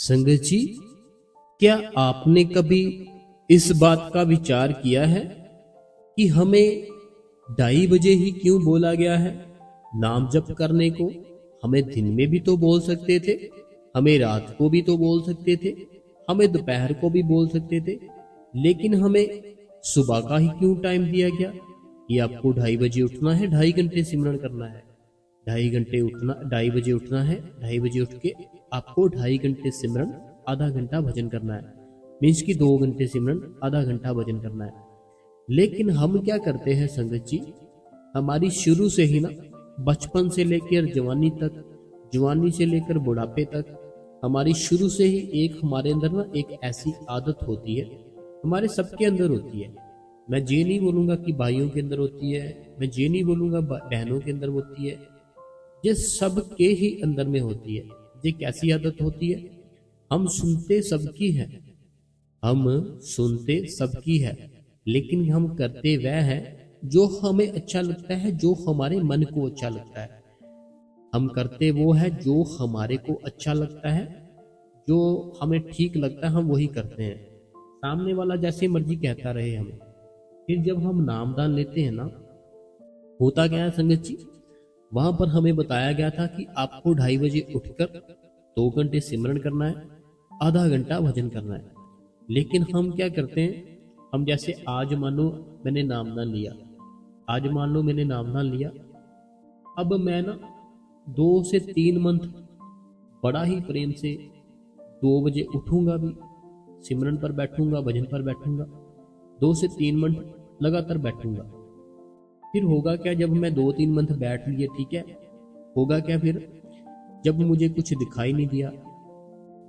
संगत जी, क्या आपने कभी इस बात का विचार किया है कि हमें 2:30 बजे ही क्यों बोला गया है नाम जप करने को? हमें दिन में भी तो बोल सकते थे, हमें रात को भी तो बोल सकते थे, हमें दोपहर को भी बोल सकते थे, लेकिन हमें सुबह का ही क्यों टाइम दिया गया कि आपको 2:30 बजे उठना है, 2.5 घंटे सिमरन करना है। 2:30 घंटे उठना, 2:30 बजे उठना है, 2:30 बजे उठ के आपको 2.5 घंटे सिमरन, आधा घंटा भजन करना है। मीन्स की 2 घंटे सिमरन, आधा घंटा भजन करना है। लेकिन हम क्या करते हैं संगत जी, हमारी शुरू से ही ना, बचपन से लेकर जवानी तक, जवानी से लेकर बुढ़ापे तक, हमारी शुरू से ही हमारे अंदर ना एक ऐसी आदत होती है, हमारे सबके अंदर होती है। मैं ये नहीं बोलूंगा कि भाइयों के अंदर होती है, मैं ये नहीं बोलूंगा बहनों के अंदर होती है, ये सबके ही अंदर में होती है। ये कैसी आदत होती है? हम सुनते सबकी है, हम सुनते सबकी है, लेकिन हम करते वह है जो हमें अच्छा लगता है, जो हमारे मन को अच्छा लगता है। हम करते वो है जो हमारे को अच्छा लगता है, जो हमें ठीक लगता है, हम वही करते हैं। सामने वाला जैसे मर्जी कहता रहे हमें। फिर जब हम नामदान लेते हैं ना, होता क्या है संगत जी, वहां पर हमें बताया गया था कि आपको 2:30 बजे उठकर 2 घंटे सिमरन करना है, आधा घंटा भजन करना है। लेकिन हम क्या करते हैं, हम जैसे आज मान लो मैंने नामदान लिया, आज मान लो मैंने नामदान लिया, अब मैं ना 2 से 3 मंथ बड़ा ही प्रेम से 2 बजे उठूंगा भी, सिमरन पर बैठूंगा, भजन पर बैठूंगा, 2 से 3 मंथ लगातार बैठूंगा। फिर होगा क्या, जब मैं 2-3 मंथ बैठ लिए, ठीक है, होगा क्या फिर, जब मुझे कुछ दिखाई नहीं दिया,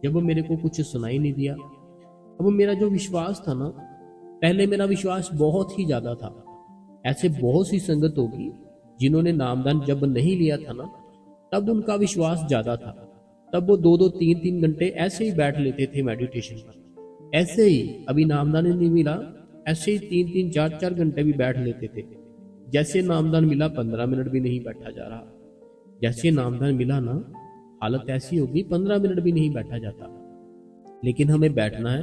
जब मेरे को कुछ सुनाई नहीं दिया, अब मेरा जो विश्वास था ना, पहले मेरा विश्वास बहुत ही ज्यादा था। ऐसे बहुत सी संगत होगी जिन्होंने नामदान जब नहीं लिया था ना, तब उनका विश्वास ज्यादा था, तब वो 2-2 3-3 घंटे ऐसे ही बैठ लेते थे मेडिटेशन पर। ऐसे ही अभी नामदान नहीं मिला, ऐसे ही 3-3 4-4 घंटे भी बैठ लेते थे। जैसे नामदान मिला 15 मिनट भी नहीं बैठा जा रहा, जैसे नामदान मिला ना, हालत ऐसी होगी 15 मिनट भी नहीं बैठा जाता। लेकिन हमें बैठना है,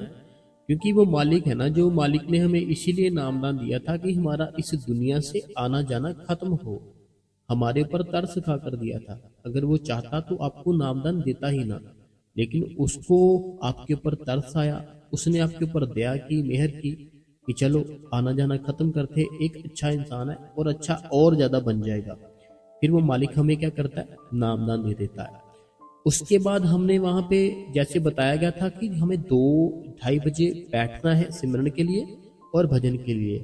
क्योंकि वो मालिक है ना, जो मालिक ने हमें इसीलिए नामदान दिया था कि हमारा इस दुनिया से आना जाना खत्म हो, हमारे ऊपर तरस खा कर दिया था। अगर वो चाहता तो आपको नामदान देता ही ना, लेकिन उसको आपके ऊपर तरस आया, उसने आपके ऊपर दया की, मेहर की कि चलो आना जाना खत्म करते, एक अच्छा इंसान है और अच्छा और ज्यादा बन जाएगा। फिर वो मालिक हमें क्या करता है, नामदान दे देता है। उसके बाद हमने वहां पे जैसे बताया गया था कि हमें 2-2:30 बजे बैठना है सिमरन के लिए और भजन के लिए।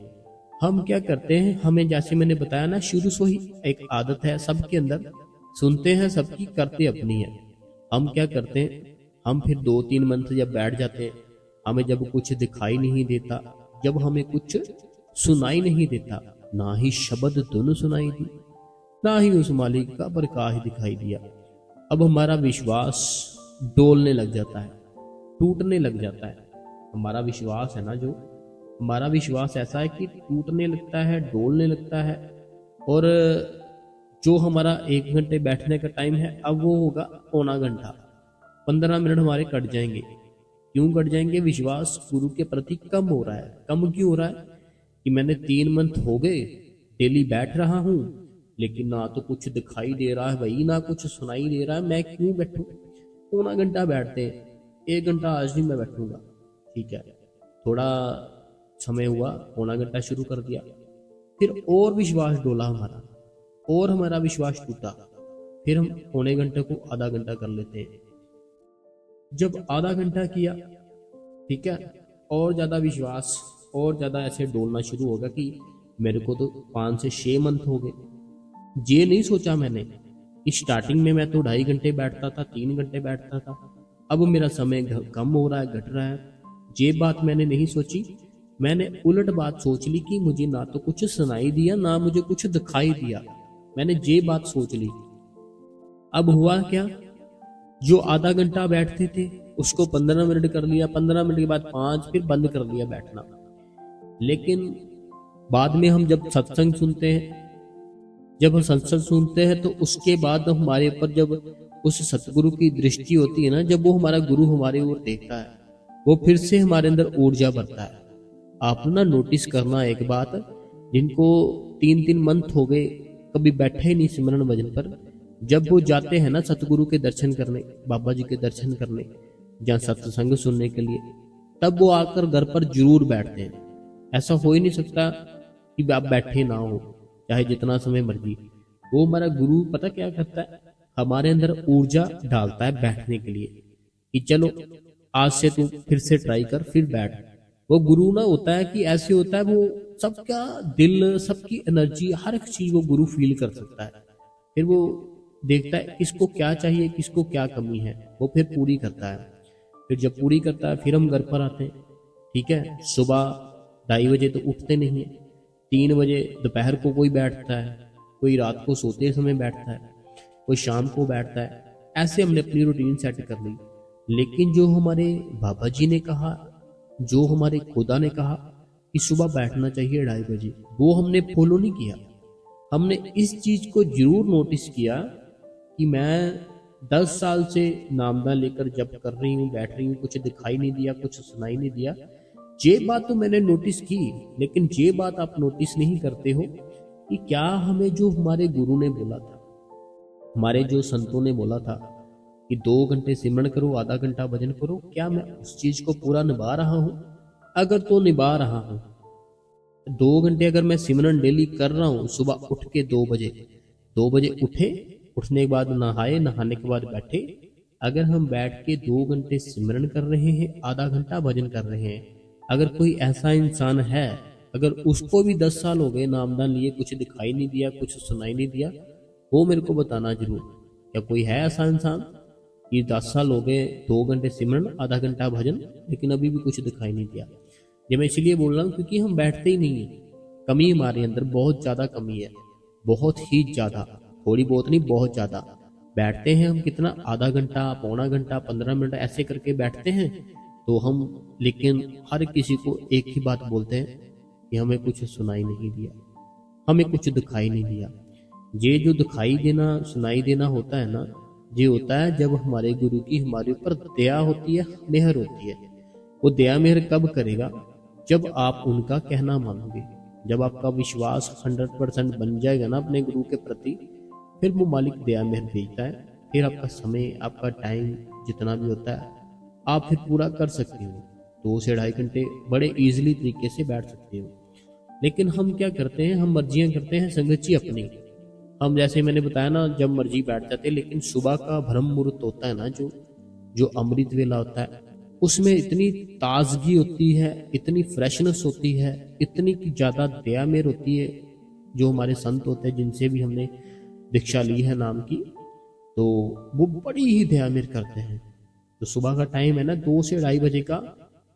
हम क्या करते हैं, हमें जैसे मैंने बताया ना, शुरू से ही एक आदत है सबके अंदर, सुनते हैं सबकी, करते अपनी है। हम क्या करते हैं, हम फिर 2-3 मंथ जब बैठ जाते हैं, हमें जब कुछ दिखाई नहीं देता, जब हमें कुछ सुनाई नहीं देता, ना ही शब्द धुन सुनाई दी, ना ही उस मालिक का प्रकाश दिखाई दिया, अब हमारा विश्वास डोलने लग जाता है, टूटने लग जाता है। हमारा विश्वास है ना, जो हमारा विश्वास ऐसा है कि टूटने लगता है, डोलने लगता है। और जो हमारा 1 घंटे बैठने का टाइम है, अब वो होगा पौना घंटा, 15 मिनट हमारे कट जाएंगे। क्यों कट जाएंगे? विश्वास गुरु के प्रति कम हो रहा है। कम क्यों हो रहा है कि मैंने 3 मंथ हो गए डेली बैठ रहा हूं, लेकिन ना तो कुछ दिखाई दे रहा है भाई, ना कुछ सुनाई दे रहा है, मैं क्यों बैठूं? पौना घंटा बैठते हैं, 1 घंटा आज भी मैं बैठूंगा, ठीक है, थोड़ा समय हुआ, पौना घंटा शुरू कर दिया, फिर और विश्वास डोला हमारा, और हमारा विश्वास टूटा, फिर हम पौने घंटे को आधा घंटा कर लेते हैं। जब आधा घंटा किया, ठीक है, और ज्यादा विश्वास, और ज्यादा ऐसे डोलना शुरू होगा कि मेरे को तो 5 से 6 मंथ हो गए। ये नहीं सोचा मैंने कि स्टार्टिंग में मैं तो 2.5 घंटे बैठता था, 3 घंटे बैठता था, अब मेरा समय कम हो रहा है, घट रहा है। ये बात मैंने नहीं सोची, मैंने उलट बात सोच ली कि मुझे ना तो कुछ सुनाई दिया, ना मुझे कुछ दिखाई दिया, मैंने ये बात सोच ली। अब हुआ क्या, जो आधा घंटा बैठते थे उसको 15 मिनट कर लिया, 15 मिनट के बाद 5, फिर बंद कर दिया बैठना। लेकिन बाद में हम जब सत्संग सुनते हैं, जब हम सत्संग सुनते हैं तो उसके बाद हमारे ऊपर जब उस सतगुरु की दृष्टि होती है ना, जब वो हमारा गुरु हमारे ओर देखता है, वो फिर से हमारे अंदर ऊर्जा भरता है। आप ना नोटिस करना एक बात, जिनको 3-3 मंथ हो गए कभी बैठे ही नहीं सिमरन भजन पर, जब वो जाते हैं ना सतगुरु के दर्शन करने, बाबा जी के दर्शन करने, या सत्संग सुनने के लिए, तब वो आकर घर पर जरूर बैठते हैं। ऐसा हो ही नहीं सकता कि आप बैठे ना हो, चाहे जितना समय मर्जी। वो हमारा गुरु पता क्या करता है, हमारे अंदर ऊर्जा डालता है बैठने के लिए, कि चलो आज से तू फिर से ट्राई कर, फिर बैठ। वो गुरु ना होता है कि ऐसे होता है, वो सबका दिल, सबकी एनर्जी, हर एक चीज वो गुरु फील कर सकता है। फिर वो देखता है किसको क्या चाहिए, किसको क्या कमी है, वो फिर पूरी करता है। फिर जब पूरी करता है फिर हम घर पर आते हैं। ठीक है, सुबह 2:30 बजे तो उठते नहीं है, 3 बजे दोपहर को कोई बैठता है, कोई रात को सोते समय बैठता है, कोई शाम को बैठता है। ऐसे हमने अपनी रूटीन सेट कर ली। लेकिन जो हमारे बाबा जी ने कहा, जो हमारे खुदा ने कहा कि सुबह बैठना चाहिए 2:30 बजे, वो हमने फॉलो नहीं किया। हमने इस चीज को जरूर नोटिस किया कि मैं 10 साल से नामदान लेकर जप कर रही हूँ, बैठ रही हूँ, कुछ दिखाई नहीं दिया, कुछ सुनाई नहीं दिया। ये बात तो मैंने नोटिस की, लेकिन ये बात आप नोटिस नहीं करते हो कि क्या हमें जो हमारे गुरु ने बोला था, हमारे जो संतों ने बोला था कि 2 घंटे सिमरन करो, आधा घंटा भजन करो, क्या मैं उस चीज को पूरा निभा रहा हूँ? अगर तो निभा रहा हूँ, 2 घंटे अगर मैं सिमरन डेली कर रहा हूँ, सुबह उठ के 2 बजे उठे, उठने के बाद नहाए, नहाने के बाद बैठे, अगर हम बैठ के 2 घंटे सिमरन कर रहे हैं, आधा घंटा भजन कर रहे हैं, अगर कोई ऐसा इंसान है, अगर उसको भी 10 साल हो गए नामदान लिए, कुछ दिखाई नहीं दिया, कुछ सुनाई नहीं दिया, वो मेरे को बताना जरूर। क्या कोई है ऐसा इंसान कि 10 साल हो गए, 2 घंटे सिमरन, आधा घंटा भजन, लेकिन अभी भी कुछ दिखाई नहीं दिया? ये मैं इसलिए बोल रहा हूँ क्योंकि हम बैठते ही नहीं है। कमी हमारे अंदर बहुत ज्यादा कमी है, बहुत ही ज्यादा, थोड़ी बहुत नहीं, बहुत ज्यादा। बैठते हैं हम कितना, आधा घंटा, पौना घंटा, 15 मिनट ऐसे करके बैठते हैं तो हम, लेकिन हर किसी को एक ही बात बोलते हैं कि हमें कुछ सुनाई नहीं दिया, हमें कुछ दिखाई नहीं दिया। ये जो दिखाई देना, सुनाई देना होता है ना, ये होता है जब हमारे गुरु की हमारे ऊपर दया होती है, मेहर होती है। वो दया मेहर कब करेगा? जब आप उनका कहना मानोगे, जब आपका विश्वास 100% बन जाएगा ना अपने गुरु के प्रति, फिर वो मालिक दया मेहर भेजता है। फिर आपका समय, आपका टाइम जितना भी होता है, आप फिर पूरा कर सकते हो। 2 से 2.5 घंटे बड़े इजीली तरीके से बैठ सकते हो। लेकिन हम क्या करते हैं, हम मर्जियां करते हैं संगत जी अपनी। हम जैसे मैंने बताया ना, जब मर्जी बैठ जाते हैं, लेकिन सुबह का ब्रह्म मुहूर्त होता है ना, जो जो अमृत वेला होता है, उसमें इतनी ताजगी होती है, इतनी फ्रेशनेस होती है, इतनी ज्यादा दया मेहर होती है। जो हमारे संत होते हैं, जिनसे भी हमने दीक्षा ली है नाम की, तो वो बड़ी ही दया मेहर करते हैं। तो सुबह का टाइम है ना, 2 से 2:30 बजे का,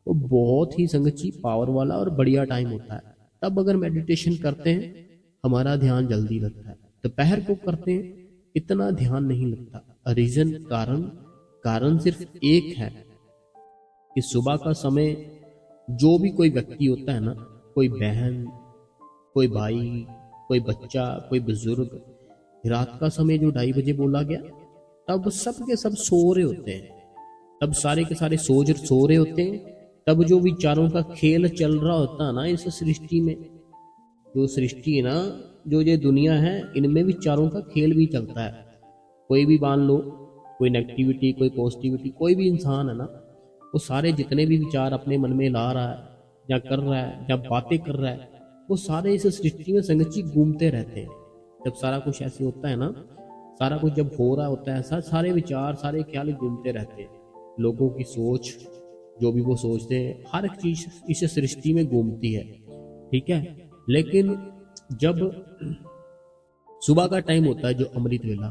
वो बहुत ही संगत जी पावर वाला और बढ़िया टाइम होता है। तब अगर मेडिटेशन करते हैं, हमारा ध्यान जल्दी लगता है। दोपहर को करते हैं, इतना ध्यान नहीं लगता। रीजन, कारण, कारण सिर्फ एक है कि सुबह का समय जो भी कोई व्यक्ति होता है ना, कोई बहन, कोई भाई, कोई बच्चा, कोई बुजुर्ग, रात का समय जो 2:30 बजे बोला गया, तब सब के सब सो रहे होते हैं। तब सारे के सारे सो रहे होते हैं। तब जो विचारों का खेल चल रहा होता है ना इस सृष्टि में, जो सृष्टि है ना, जो ये दुनिया है, इनमें विचारों का खेल भी चलता है। कोई भी मान लो, कोई नेगेटिविटी, कोई पॉजिटिविटी, कोई भी इंसान है ना, वो सारे जितने भी विचार अपने मन में ला रहा है, या कर रहा है, या बातें कर रहा है, वो सारे इस सृष्टि में संगत जी घूमते रहते हैं। जब सारा कुछ ऐसे होता है ना, सारा कुछ जब हो रहा होता है ऐसा, सारे विचार, सारे ख्याल घूमते रहते हैं। लोगों की सोच, जो भी वो सोचते हैं, हर एक चीज इस सृष्टि में घूमती है। ठीक है, लेकिन जब सुबह का टाइम होता है, जो अमृत वेला,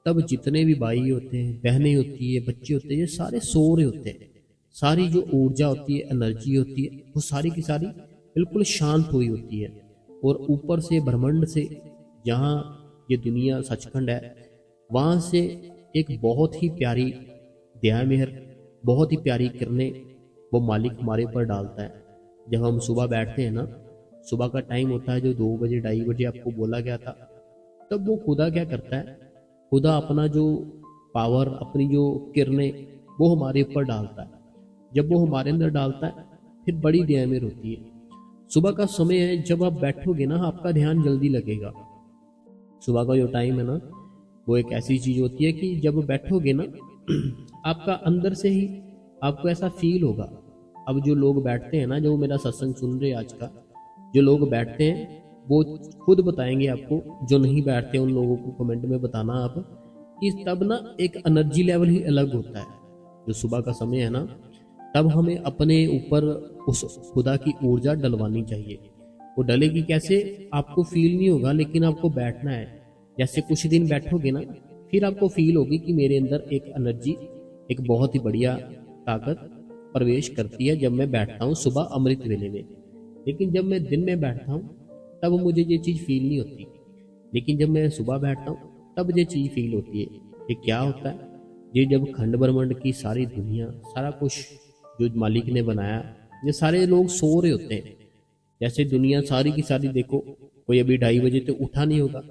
तब जितने भी भाई होते हैं, बहनें होती है, बच्चे होते हैं, ये सारे सो रहे होते हैं। सारी जो ऊर्जा होती है, एनर्जी होती है, वो सारी की सारी बिल्कुल शांत हुई होती है। और ऊपर से ब्रह्मांड से, जहाँ ये दुनिया सचखंड है, वहाँ से एक बहुत ही प्यारी दया मेहर, बहुत ही प्यारी किरणें वो मालिक हमारे ऊपर डालता है। जब हम सुबह बैठते हैं ना, सुबह का टाइम होता है जो 2 बजे 2:30 बजे आपको बोला गया था, तब वो खुदा क्या करता है, खुदा अपना जो पावर, अपनी जो किरणें वो हमारे ऊपर डालता है। जब वो हमारे अंदर डालता है फिर बड़ी दयामेर होती है। सुबह का समय है, जब आप बैठोगे ना आपका ध्यान जल्दी लगेगा। सुबह का जो टाइम है ना वो एक ऐसी चीज होती है कि जब बैठोगे ना आपका अंदर से ही आपको ऐसा फील होगा। अब जो लोग बैठते हैं ना, जो मेरा सत्संग सुन रहे हैं आज का, जो लोग बैठते हैं वो खुद बताएंगे आपको। जो नहीं बैठते उन लोगों को कमेंट में बताना आप कि तब ना एक एनर्जी लेवल ही अलग होता है। जो सुबह का समय है ना, तब हमें अपने ऊपर उस खुदा की ऊर्जा डलवानी चाहिए। वो डलेगी कैसे, आपको फील नहीं होगा, लेकिन आपको बैठना है। जैसे कुछ दिन बैठोगे ना फिर आपको फील होगी कि मेरे अंदर एक एनर्जी, एक बहुत ही बढ़िया ताकत प्रवेश करती है जब मैं बैठता हूँ सुबह अमृत वेले में। लेकिन जब मैं दिन में बैठता हूँ तब मुझे ये चीज़ फील नहीं होती। लेकिन जब मैं सुबह बैठता हूँ तब ये चीज़ फील होती है। ये क्या होता है, ये जब खंड ब्रह्मांड की सारी दुनिया, सारा कुछ जो मालिक ने बनाया, ये सारे लोग सो रहे होते हैं। जैसे दुनिया सारी की सारी देखो, कोई अभी 2:30 बजे तो उठा नहीं होगा।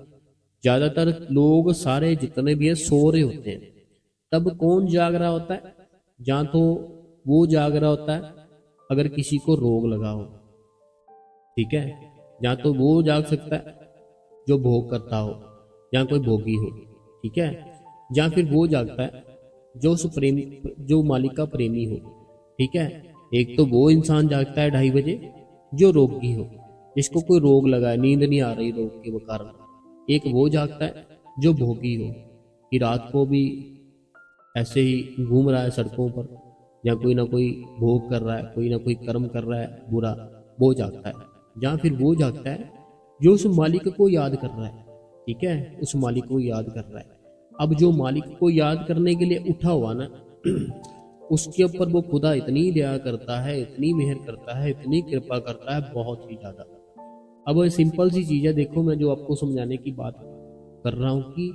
ज्यादातर लोग सारे जितने भी हैं सो रहे होते हैं। तब कौन जाग रहा होता है, या तो वो जाग रहा होता है अगर किसी को रोग लगा हो, ठीक है, या तो वो जाग सकता है जो भोग करता हो या कोई भोगी हो, ठीक है, या फिर वो जागता है जो उस प्रेमी, जो मालिक का प्रेमी हो, ठीक है। एक तो वो इंसान जागता है 2:30 बजे जो रोगी हो, जिसको कोई रोग लगा है, नींद नहीं आ रही रोग के कारण। एक वो जागता है जो भोगी हो, कि रात को भी ऐसे ही घूम रहा है सड़कों पर, या कोई ना कोई भोग कर रहा है, कोई ना कोई कर्म कर रहा है बुरा, वो जागता है। या फिर वो जागता है जो उस मालिक को याद कर रहा है, ठीक है, उस मालिक को याद कर रहा है। अब जो मालिक को याद करने के लिए उठा हुआ ना उसके ऊपर वो खुदा इतनी दया करता है, इतनी मेहर करता है, इतनी कृपा करता है, बहुत ही ज्यादा। अब सिंपल सी चीज है, देखो मैं जो आपको समझाने की बात कर रहा हूँ कि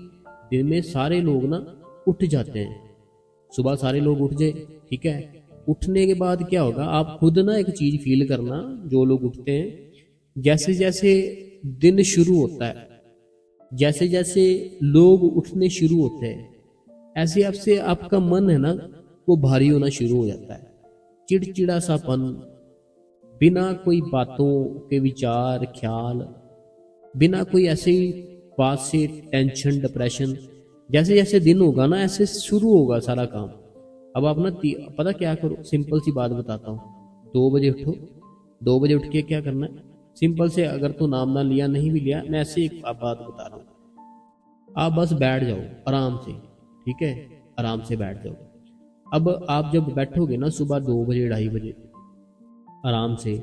दिन में सारे लोग ना उठ जाते हैं, सुबह सारे लोग उठ जाए, ठीक है। उठने के बाद क्या होगा, आप खुद ना एक चीज फील करना, जो लोग उठते हैं, जैसे जैसे दिन शुरू होता है, जैसे जैसे लोग उठने शुरू होते हैं, ऐसे आपसे आपका मन है ना वो भारी होना शुरू हो जाता है। चिड़चिड़ा सापन, बिना कोई बातों के विचार ख्याल, बिना कोई ऐसी बात से टेंशन डिप्रेशन, जैसे जैसे दिन होगा ना ऐसे शुरू होगा सारा काम। अब आप ना पता क्या करो, सिंपल सी बात बताता हूँ। 2 बजे उठो, 2 बजे उठ के क्या करना है, सिंपल से, अगर तो नाम ना लिया नहीं भी लिया, मैं ऐसे एक बात बता रहा हूँ। आप बस बैठ जाओ आराम से, ठीक है, आराम से बैठ जाओ। अब आप जब बैठोगे ना सुबह 2 बजे 2:30 बजे आराम से,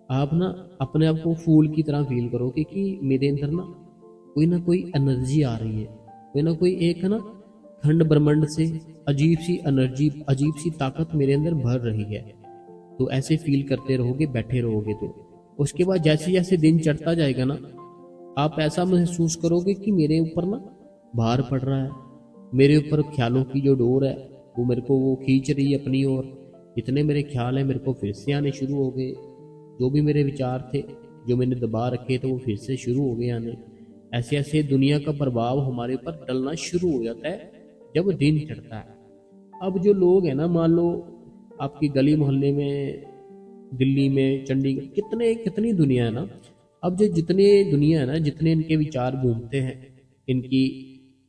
आप ना अपने आप को फूल की तरह फील करोगे कि मेरे अंदर ना कोई एनर्जी आ रही है, कोई ना कोई एक ना खंड ब्रह्मांड से अजीब सी एनर्जी, अजीब सी ताकत मेरे अंदर भर रही है। तो ऐसे फील करते रहोगे, बैठे रहोगे। तो उसके बाद जैसे जैसे दिन चढ़ता जाएगा ना, आप ऐसा महसूस करोगे कि मेरे ऊपर ना भार पड़ रहा है, मेरे ऊपर ख्यालों की जो डोर है वो मेरे को वो खींच रही है अपनी ओर। इतने मेरे ख्याल हैं मेरे को फिर से आने शुरू हो गए, जो भी मेरे विचार थे जो मैंने दबा रखे थे वो फिर से शुरू हो गए आने। ऐसे ऐसे दुनिया का प्रभाव हमारे ऊपर डलना शुरू हो जाता है जब दिन चढ़ता है। अब जो लोग हैं ना, मान लो आपकी गली मोहल्ले में, दिल्ली में, चंडीगढ़, कितने कितनी दुनिया है ना, अब जो जितने दुनिया है ना, जितने इनके विचार घूमते हैं, इनकी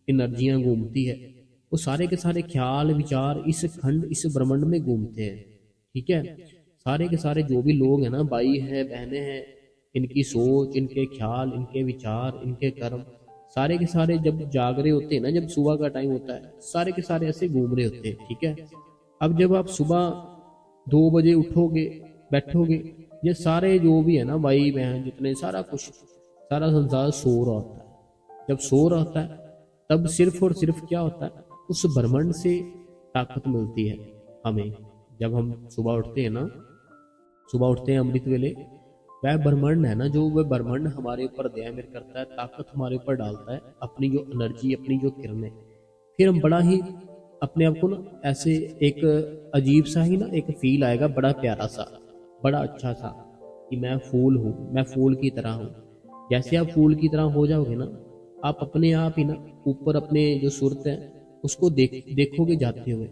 एनर्जियां घूमती है, वो सारे के सारे ख्याल विचार इस खंड, इस ब्रह्मांड में घूमते हैं, ठीक है। सारे के सारे जो भी लोग हैं ना, भाई हैं बहनें हैं, इनकी सोच, इनके ख्याल, इनके विचार, इनके कर्म, सारे के सारे जब जाग रहे होते हैं ना, जब सुबह का टाइम होता है, सारे के सारे ऐसे घूम रहे होते हैं, ठीक है। अब जब आप सुबह 2 बजे उठोगे, बैठोगे, ये सारे जो भी है ना भाई बहन जितने, सारा कुछ, सारा संसार सो रहा होता है। जब सो रहा होता है तब सिर्फ और सिर्फ क्या होता है, उस ब्रह्मांड से ताकत मिलती है हमें। जब हम सुबह उठते हैं ना, सुबह उठते हैं अमृत वेले, वह ब्रह्मांड है ना, जो वह ब्रह्मांड हमारे ऊपर दया मेर करता है, ताकत हमारे ऊपर डालता है, अपनी जो एनर्जी, अपनी जो किरणें, फिर हम बड़ा ही अपने आप को ना ऐसे एक अजीब सा ही ना एक फील आएगा, बड़ा प्यारा सा, बड़ा अच्छा सा, कि मैं फूल हूँ, मैं फूल की तरह हूँ। जैसे आप फूल की तरह हो जाओगे ना, आप अपने आप ही ना ऊपर अपने जो सुरत है उसको देखोगे जाते हुए।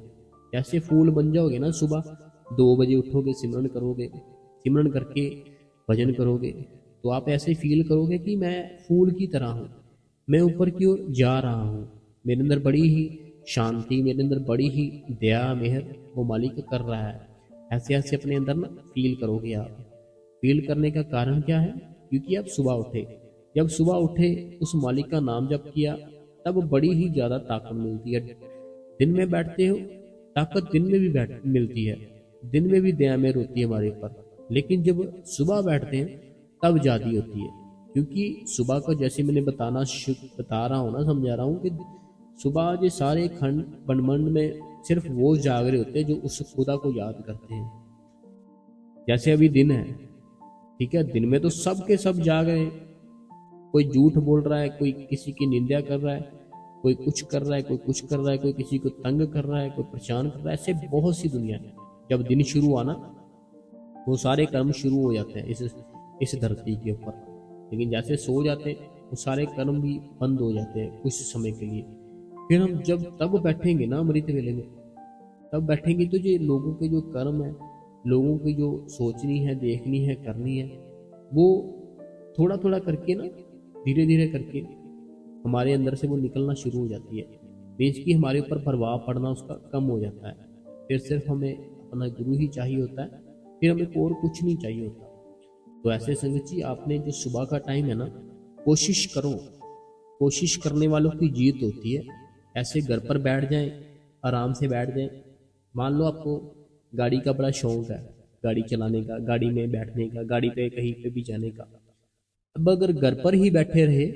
जैसे फूल बन जाओगे ना, सुबह 2 बजे उठोगे, सिमरन करोगे, सिमरन करके भजन करोगे, तो आप ऐसे फील करोगे कि मैं फूल की तरह हूँ, मैं ऊपर की ओर जा रहा हूँ, मेरे अंदर बड़ी ही शांति, मेरे अंदर बड़ी ही दया मेहर वो मालिक कर रहा है। ऐसे ऐसे अपने अंदर ना फील करोगे आप। फील करने का कारण क्या है? क्योंकि आप सुबह उठे, जब सुबह उठे उस मालिक का नाम जप किया, तब बड़ी ही ज़्यादा ताकत मिलती है। दिन में बैठते हो, ताकत दिन में भी बैठ मिलती है, दिन में भी दया मेहर होती है हमारे ऊपर, लेकिन जब सुबह बैठते हैं तब ज़्यादा होती है। क्योंकि सुबह को जैसे मैंने बता रहा हूँ ना, समझा रहा हूँ कि सुबह जो सारे खंड ब्रह्मांड में सिर्फ वो जाग रहे होते हैं जो उस खुदा को याद करते हैं। जैसे अभी दिन है, ठीक है, दिन में तो सब के सब जाग रहे हैं, कोई झूठ बोल रहा है, कोई किसी की निंदा कर रहा है, कोई कुछ कर रहा है, कोई कुछ कर रहा है, कोई किसी को तंग कर रहा है, कोई परेशान कर रहा है, ऐसे बहुत सी दुनिया है। जब दिन शुरू हुआ ना, वो सारे कर्म शुरू हो जाते हैं इस धरती के ऊपर। लेकिन जैसे सो जाते हैं वो सारे कर्म भी बंद हो जाते हैं कुछ समय के लिए। फिर हम जब तब बैठेंगे ना अमृत वेले में, तब बैठेंगे तो जो लोगों के जो कर्म है, लोगों की जो सोचनी है, देखनी है, करनी है, वो थोड़ा थोड़ा करके ना, धीरे धीरे करके हमारे अंदर से वो निकलना शुरू हो जाती है। मीन्स कि हमारे ऊपर प्रभाव पड़ना उसका कम हो जाता है। फिर सिर्फ हमें अपना गुरु ही चाहिए होता है, फिर हमें और कुछ नहीं चाहिए होता। तो ऐसे संगत जी, आपने जो सुबह का टाइम है ना, कोशिश करो, कोशिश करने वालों की जीत होती है। ऐसे घर पर बैठ जाएं, आराम से बैठ जाएं। मान लो आपको गाड़ी का बड़ा शौक है, गाड़ी चलाने का, गाड़ी में बैठने का, गाड़ी पे कहीं पे भी जाने का। अब अगर घर पर ही बैठे रहे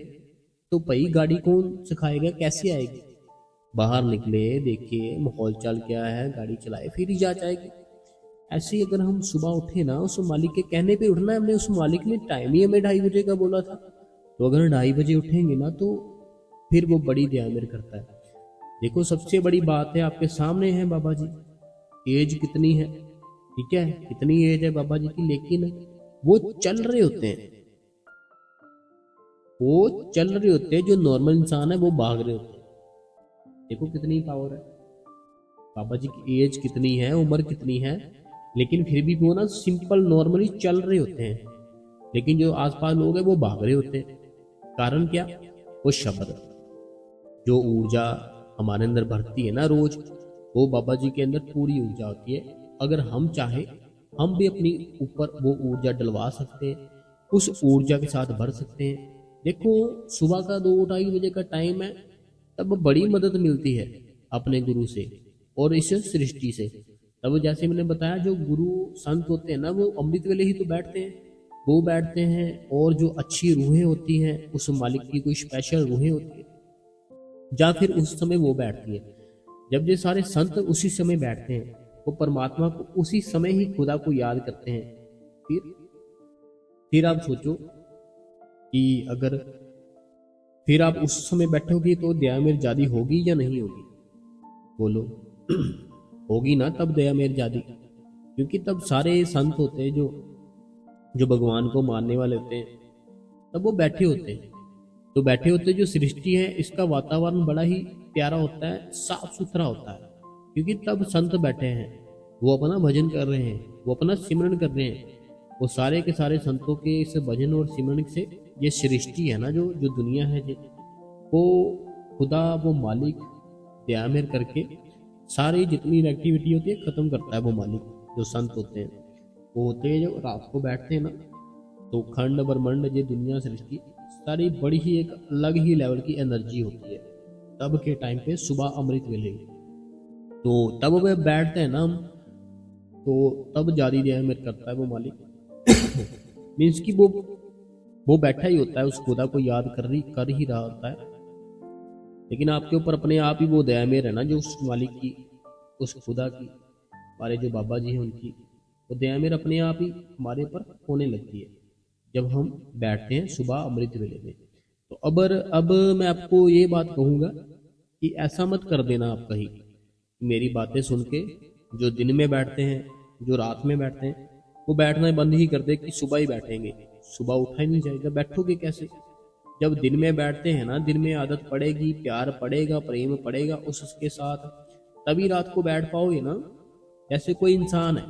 तो भाई गाड़ी कौन सिखाएगा, कैसे आएगी? बाहर निकले, देखे माहौल चाल क्या है, गाड़ी चलाए, फिर ही जा जाएगी। ऐसे ही अगर हम सुबह उठे ना, उस मालिक के कहने पे उठना है हमने। उस मालिक ने टाइम ही हमें 2:30 बजे का बोला था, तो अगर 2:30 बजे उठेंगे ना तो फिर वो बड़ी दया मेहर करता है। देखो, सबसे बड़ी बात है, आपके सामने है बाबा जी, एज कितनी है, ठीक है, कितनी एज है बाबा जी की, लेकिन वो चल रहे होते हैं, वो चल रहे होते हैं। जो नॉर्मल इंसान है वो भाग रहे होते हैं। देखो कितनी पावर है। बाबा जी की एज कितनी है, उम्र कितनी है, लेकिन फिर भी वो ना सिंपल नॉर्मली चल रहे होते हैं। लेकिन जो आसपास लोग हैं वो भाग रहे होते हैं। कारण क्या? वो शब्द, जो ऊर्जा हमारे अंदर भरती है ना रोज, वो बाबा जी के अंदर पूरी ऊर्जा होती है। अगर हम चाहे, हम भी अपनी ऊपर वो ऊर्जा डलवा सकते हैं, उस ऊर्जा के साथ भर सकते हैं। देखो, सुबह का 2-2:30 बजे का टाइम है, तब बड़ी मदद मिलती है अपने गुरु से और इस सृष्टि से। तब जैसे मैंने बताया, जो गुरु संत होते हैं ना, वो अमृत वेले ही तो बैठते हैं, वो बैठते हैं। और जो अच्छी रूहें होती हैं, उस मालिक की कोई स्पेशल रूहें होती है, या फिर उस समय वो बैठती है। जब ये सारे संत उसी समय बैठते हैं, वो परमात्मा को उसी समय ही खुदा को याद करते हैं। फिर आप सोचो कि अगर फिर आप उस समय बैठोगे तो दया मेहर ज्यादा होगी या नहीं होगी? बोलो। होगी ना, तब दया मेहर ज्यादा, क्योंकि तब सारे संत होते हैं जो जो भगवान को मानने वाले होते हैं, तब वो बैठे होते हैं। तो बैठे होते जो सृष्टि है, इसका वातावरण बड़ा ही प्यारा होता है, साफ सुथरा होता है, क्योंकि तब संत बैठे हैं, वो अपना भजन कर रहे हैं, वो अपना सिमरन कर रहे हैं। वो सारे के सारे संतों के इस भजन और सिमरन से ये सृष्टि है ना, जो जो दुनिया है, वो खुदा, वो मालिक दया मेहर करके सारी जितनी नेगेटिविटी होती है खत्म करता है। वो मालिक, जो संत होते हैं, वो होते हैं जो रात को बैठते हैं ना, तो खंड ब्रह्मांड, ये दुनिया सृष्टि सारी बड़ी ही एक अलग ही लेवल की एनर्जी होती है तब के टाइम पे, सुबह अमृत वेले। तो तब वे बैठते हैं ना हम, तो तब ज्यादा दया मेहर करता है वो मालिक। मीन्स कि वो बैठा ही होता है, उस खुदा को याद कर ही रहा होता है। लेकिन आपके ऊपर अपने आप ही वो दया मेहर है ना, जो उस मालिक की, उस खुदा की, हमारे जो बाबा जी हैं उनकी, वो दया मेहर अपने आप ही हमारे ऊपर होने लगती है जब हम बैठते हैं सुबह अमृत वेले में। तो अब मैं आपको ये बात कहूँगा कि ऐसा मत कर देना आप कहीं, मेरी बातें सुन के जो दिन में बैठते हैं, जो रात में बैठते हैं, वो बैठना बंद ही कर दे कि सुबह ही बैठेंगे, सुबह उठा ही नहीं जाएगा, बैठोगे कैसे? जब दिन में बैठते हैं ना, दिन में आदत पड़ेगी, प्यार पड़ेगा, प्रेम पड़ेगा उसके साथ, तभी रात को बैठ पाओगे ना। जैसे कोई इंसान है,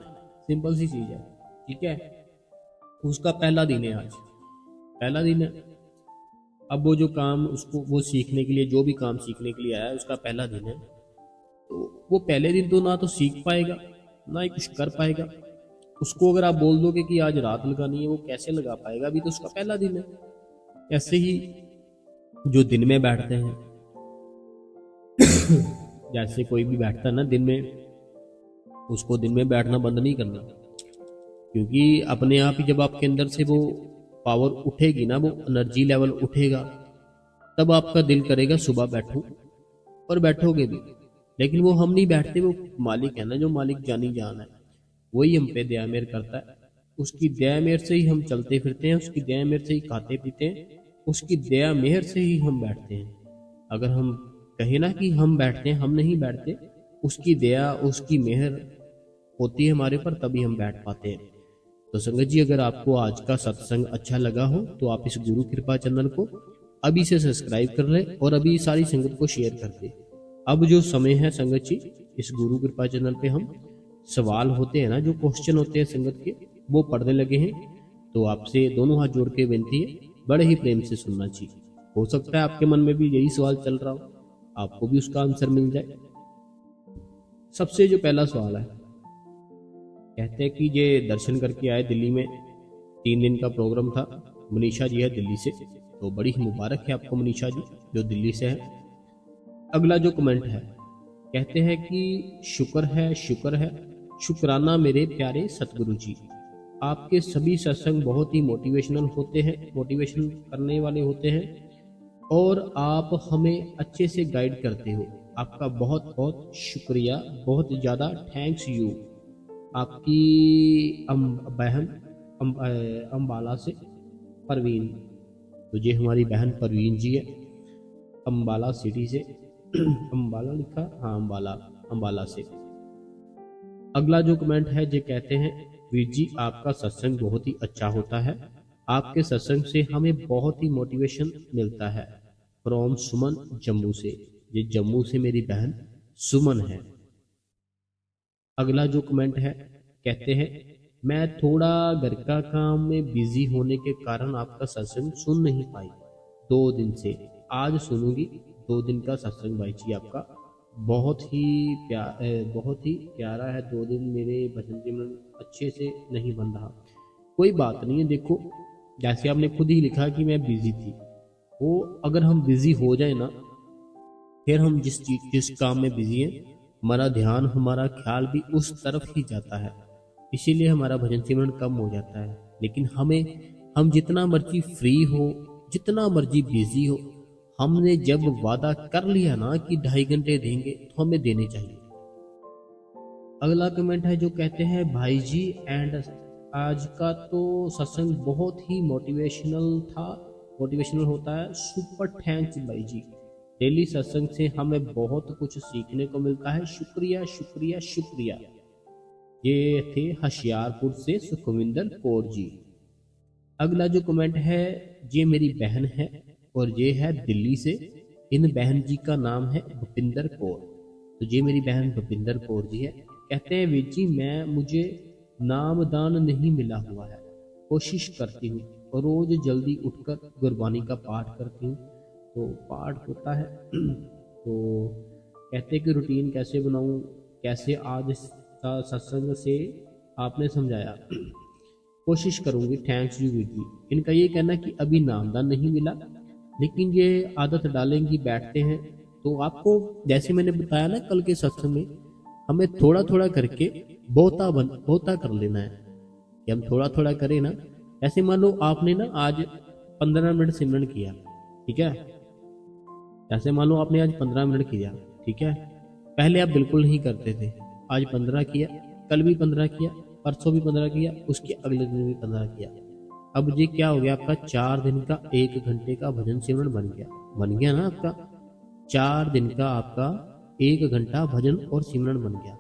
सिंपल सी चीज है, ठीक है, उसका पहला दिन है आज, पहला दिन है। अब वो जो काम उसको वो सीखने के लिए, जो भी काम सीखने के लिए आया है, उसका पहला दिन है, तो वो पहले दिन तो ना तो सीख पाएगा, ना ही कुछ कर पाएगा। उसको अगर आप बोल दोगे कि आज रात लगानी है, वो कैसे लगा पाएगा, अभी तो उसका पहला दिन है। ऐसे ही जो दिन में बैठते हैं, जैसे कोई भी बैठता है ना दिन में, उसको दिन में बैठना बंद नहीं करना, क्योंकि अपने आप ही जब आपके अंदर से वो पावर उठेगी ना, वो एनर्जी लेवल उठेगा, तब आपका दिल करेगा सुबह बैठूं, और बैठोगे भी। लेकिन वो हम नहीं बैठते, वो मालिक है ना, जो मालिक जानी जान है, वही हम पे दया मेहर करता है। उसकी दया मेहर से ही हम चलते फिरते हैं, उसकी दया मेहर से ही खाते पीते हैं, उसकी दया मेहर से ही हम बैठते हैं। अगर हम कहें ना कि हम बैठते हैं, हम नहीं बैठते, उसकी दया उसकी मेहर होती है हमारे पर, तभी हम बैठ पाते हैं। तो संगत जी, अगर आपको आज का सत्संग अच्छा लगा हो तो आप इस गुरु कृपा चैनल को अभी से सब्सक्राइब कर लें और अभी सारी संगत को शेयर कर दें। अब जो समय है संगत जी, इस गुरु कृपा चैनल पे हम सवाल होते हैं ना, जो क्वेश्चन होते हैं संगत के, वो पढ़ने लगे हैं। तो आपसे दोनों हाथ जोड़ के विनती है, बड़े ही प्रेम से सुनना चाहिए। हो सकता है आपके मन में भी यही सवाल चल रहा हो, आपको भी उसका आंसर मिल जाए। सबसे जो पहला सवाल है, कहते हैं कि ये दर्शन करके आए दिल्ली में, 3 दिन का प्रोग्राम था। मनीषा जी है दिल्ली से, तो बड़ी ही मुबारक है आपको मनीषा जी जो दिल्ली से है। अगला जो कमेंट है, कहते हैं कि शुक्र है, शुक्र है, शुक्राना मेरे प्यारे सतगुरु जी, आपके सभी सत्संग बहुत ही मोटिवेशनल होते हैं, मोटिवेशन करने वाले होते हैं, और आप हमें अच्छे से गाइड करते हो। आपका बहुत बहुत शुक्रिया, बहुत ज़्यादा थैंक्स यू। आपकी बहन अम्बाला से परवीन, तो ये हमारी बहन परवीन जी है, अम्बाला सिटी से। अम्बाला लिखा, हाँ अम्बाला, अम्बाला से। अगला जो कमेंट है, ये कहते हैं वीर जी आपका सत्संग बहुत ही अच्छा होता है, आपके सत्संग से हमें बहुत ही मोटिवेशन मिलता है। फ्रॉम सुमन जम्मू से, ये जम्मू से मेरी बहन सुमन है। अगला जो कमेंट है, कहते हैं मैं थोड़ा घर का काम में बिजी होने के कारण आपका सत्संग सुन नहीं पाई 2 दिन से, आज सुनूंगी। 2 दिन का सत्संग भाई जी आपका बहुत ही प्यारा है। 2 दिन मेरे भजन जीवन अच्छे से नहीं बन रहा, कोई बात नहीं है। देखो, जैसे आपने खुद ही लिखा कि मैं बिजी थी, वो अगर हम बिजी हो जाए ना, फिर हम जिस काम में बिजी हैं, हमारा ध्यान, हमारा ख्याल भी उस तरफ ही जाता है, इसीलिए हमारा भजन सिमरन कम हो जाता है। लेकिन हम जितना मर्जी फ्री हो, जितना मर्जी बिजी हो, हमने जब वादा कर लिया ना कि 2.5 घंटे देंगे, तो हमें देने चाहिए। अगला कमेंट है जो कहते हैं भाई जी एंड आज का तो सत्संग बहुत ही मोटिवेशनल था, मोटिवेशनल होता है, सुपर थैंक्स भाई जी, डेली सत्संग से हमें बहुत कुछ सीखने को मिलता है, शुक्रिया शुक्रिया शुक्रिया। ये थे होशियारपुर से सुखविंदर कौर जी। अगला जो कमेंट है, ये मेरी बहन है और ये है दिल्ली से, इन बहन जी का नाम है भूपिंदर कौर, तो ये मेरी बहन भूपिंदर कौर जी है। कहते हैं वीर जी मुझे नामदान नहीं मिला हुआ है, कोशिश करती हूँ और रोज जल्दी उठकर गुरबानी का पाठ करती हूँ, तो पाठ होता है। तो कहते कि रूटीन कैसे बनाऊँ, कैसे आज सत्संग से आपने समझाया, कोशिश करूंगी, थैंक्स यू वीर जी। इनका ये कहना कि अभी नामदान नहीं मिला, लेकिन ये आदत डालेंगी, बैठते हैं तो आपको, जैसे मैंने बताया ना कल के सत्संग में, हमें थोड़ा थोड़ा करके बहुता कर लेना है, कि हम थोड़ा थोड़ा करें ना। ऐसे मान लो आपने ना आज 15 मिनट सिमरन किया, ठीक है, ऐसे मान लो आपने आज 15 मिनट किया, ठीक है, पहले आप बिल्कुल नहीं करते थे, आज 15 किया, कल भी 15 किया, परसों भी 15 किया, उसके अगले दिन भी 15 किया। अब ये क्या हो गया, आपका 4 दिन का 1 घंटे का भजन सिमरन बन गया ना आपका। 4 दिन का आपका 1 घंटा भजन और सिमरन बन गया।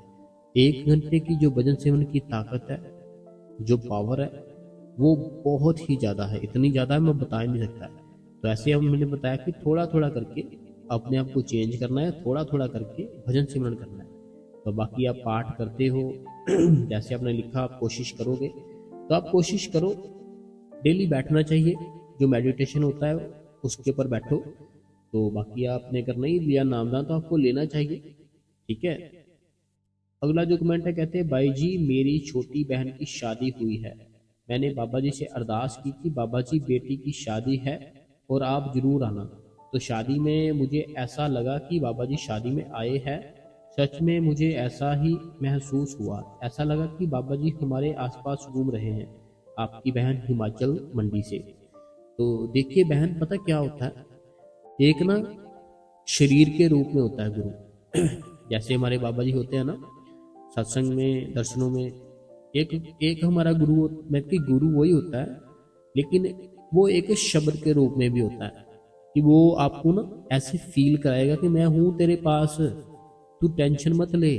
1 घंटे की जो भजन सिमरन की ताकत है, जो पावर है, वो बहुत ही ज्यादा है, इतनी ज्यादा है मैं बता ही नहीं सकता। तो ऐसे अब मैंने बताया कि थोड़ा थोड़ा करके अपने आप को चेंज करना है, थोड़ा थोड़ा करके भजन सिमरन करना है। तो बाकी आप पाठ करते हो जैसे आपने लिखा आप कोशिश करोगे, तो आप कोशिश करो डेली बैठना चाहिए, जो मेडिटेशन होता है उसके ऊपर बैठो। तो बाकी आपने अगर नहीं लिया नामदान तो आपको लेना चाहिए, ठीक है। अगला जो कमेंट है, कहते हैं भाई जी मेरी छोटी बहन की शादी हुई है, मैंने बाबा जी से अरदास की कि बाबा जी बेटी की शादी है और आप जरूर आना। तो शादी में मुझे ऐसा लगा कि बाबा जी शादी में आए हैं, सच में मुझे ऐसा ही महसूस हुआ, ऐसा लगा कि बाबा जी हमारे आसपास घूम रहे हैं। आपकी बहन हिमाचल मंडी से। तो देखिए बहन, पता क्या होता है, एक ना शरीर के रूप में होता है गुरु जैसे हमारे बाबा जी होते हैं ना सत्संग में, दर्शनों में, एक एक हमारा गुरु, मतलब कि गुरु वही होता है, लेकिन वो एक शब्द के रूप में भी होता है कि वो आपको ना ऐसे फील कराएगा कि मैं हूं तेरे पास, तू टेंशन मत ले।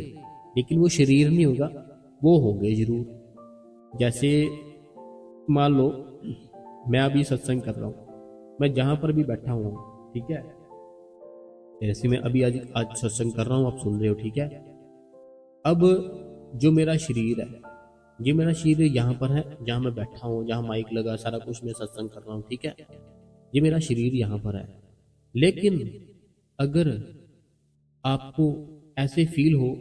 लेकिन वो शरीर नहीं होगा, वो होंगे जरूर। जैसे मान लो मैं अभी सत्संग कर रहा हूँ, मैं जहां पर भी बैठा हूँ, ठीक है, जैसे मैं अभी आज आज सत्संग कर रहा हूँ, आप सुन रहे हो, ठीक है। अब जो मेरा शरीर है, ये मेरा शरीर यहाँ पर है, जहाँ मैं बैठा हूँ, जहाँ माइक लगा, सारा कुछ मैं सत्संग कर रहा हूँ, ठीक है, ये मेरा शरीर यहाँ पर है। लेकिन अगर आपको ऐसे फील हो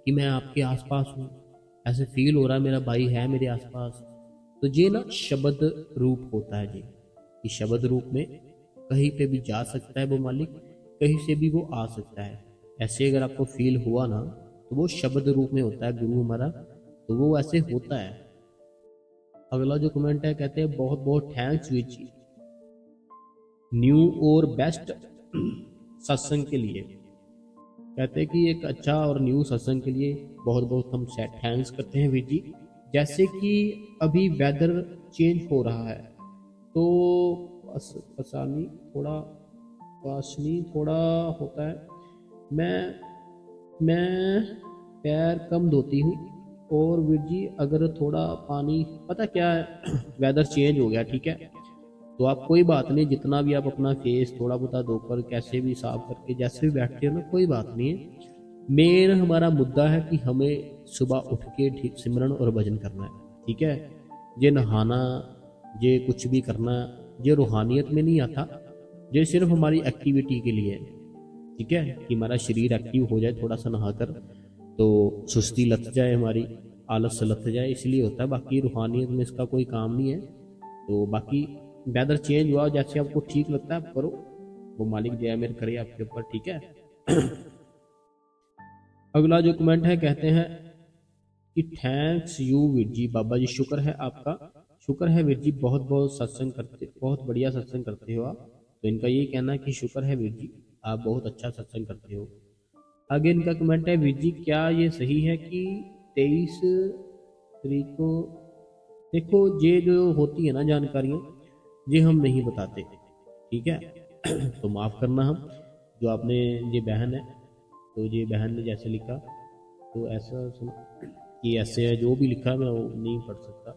कि मैं आपके आसपास हूँ, ऐसे फील हो रहा है मेरा भाई है मेरे आसपास, तो ये ना शब्द रूप होता है जी, कि शब्द रूप में कहीं पे भी जा सकता है वो मालिक, कहीं से भी वो आ सकता है। ऐसे अगर आपको फील हुआ ना, तो वो शब्द रूप में होता है गुरु हमारा, तो वो ऐसे होता है। अगला जो कमेंट है, कहते हैं बहुत बहुत थैंक्स विच न्यू और बेस्ट सत्संग के लिए। कहते हैं कि एक अच्छा और न्यू सत्संग के लिए बहुत बहुत हम थैंक्स करते हैं वीर जी। जैसे कि अभी वेदर चेंज हो रहा है, तो पसानी थोड़ा पासनी थोड़ा होता है, मैं पैर कम धोती हूँ। और वीर जी अगर थोड़ा पानी, पता क्या है वेदर चेंज हो गया, ठीक है, तो आप कोई बात नहीं, जितना भी आप अपना फेस थोड़ा बहुत धोकर कैसे भी साफ करके जैसे भी बैठते हो ना, कोई बात नहीं है। मेन हमारा मुद्दा है कि हमें सुबह उठ के ठीक सिमरन और भजन करना है, ठीक है। ये नहाना, ये कुछ भी करना, ये रूहानियत में नहीं आता, ये सिर्फ हमारी एक्टिविटी के लिए है, ठीक है, कि हमारा शरीर एक्टिव हो जाए थोड़ा सा नहाकर, तो सुस्ती लथ जाए, हमारी आलस लथ जाए, इसलिए होता है। बाकी रूहानियत में इसका कोई काम नहीं है। तो बाकी वेदर चेंज हुआ, जैसे आपको ठीक लगता है आप करो, वो मालिक जय मेर करे आपके ऊपर, ठीक है। अगला जो कमेंट है, कहते हैं कि थैंक्स यू वीर जी, बाबा जी शुक्र है आपका, शुक्र है वीर जी, बहुत बहुत सत्संग करते, बहुत बढ़िया सत्संग करते हो आप। तो इनका ये कहना है कि शुक्र है वीर जी, आप बहुत अच्छा सत्संग करते हो। आगे इनका कमेंट है, वीर जी क्या ये सही है कि 23 तारीख को, देखो ये जो होती है ना जानकारियाँ, ये हम नहीं बताते, ठीक है। तो माफ़ करना, हम जो आपने, ये बहन है, तो ये बहन ने जैसे लिखा, तो ऐसा सुना कि ऐसे है, जो भी लिखा मैं वो नहीं पढ़ सकता।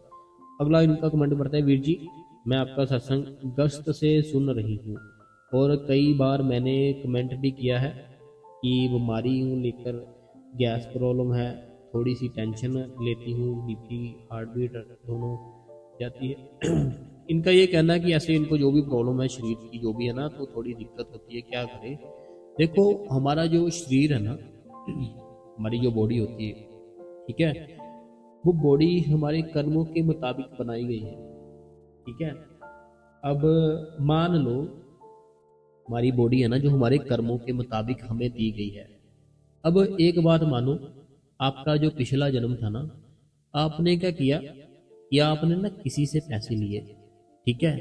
अगला इनका कमेंट पढ़ता है, वीर जी मैं आपका सत्संग गस्त से सुन रही हूँ, और कई बार मैंने कमेंट भी किया है कि बीमारी हूँ लेकर, गैस प्रॉब्लम है, थोड़ी सी टेंशन लेती हूँ, बीपी हार्ट बीट दोनों जाती है। इनका ये कहना है कि ऐसे इनको जो भी प्रॉब्लम है शरीर की जो भी है ना, तो थोड़ी दिक्कत होती है, क्या करें। देखो हमारा जो शरीर है ना, हमारी जो बॉडी होती है, ठीक है, वो बॉडी हमारे कर्मों के मुताबिक बनाई गई है, ठीक है। अब मान लो हमारी बॉडी है ना, जो हमारे कर्मों के मुताबिक हमें दी गई है। अब एक बात मानो, आपका जो पिछला जन्म था ना, आपने क्या किया कि आपने ना किसी से पैसे लिए, ठीक है।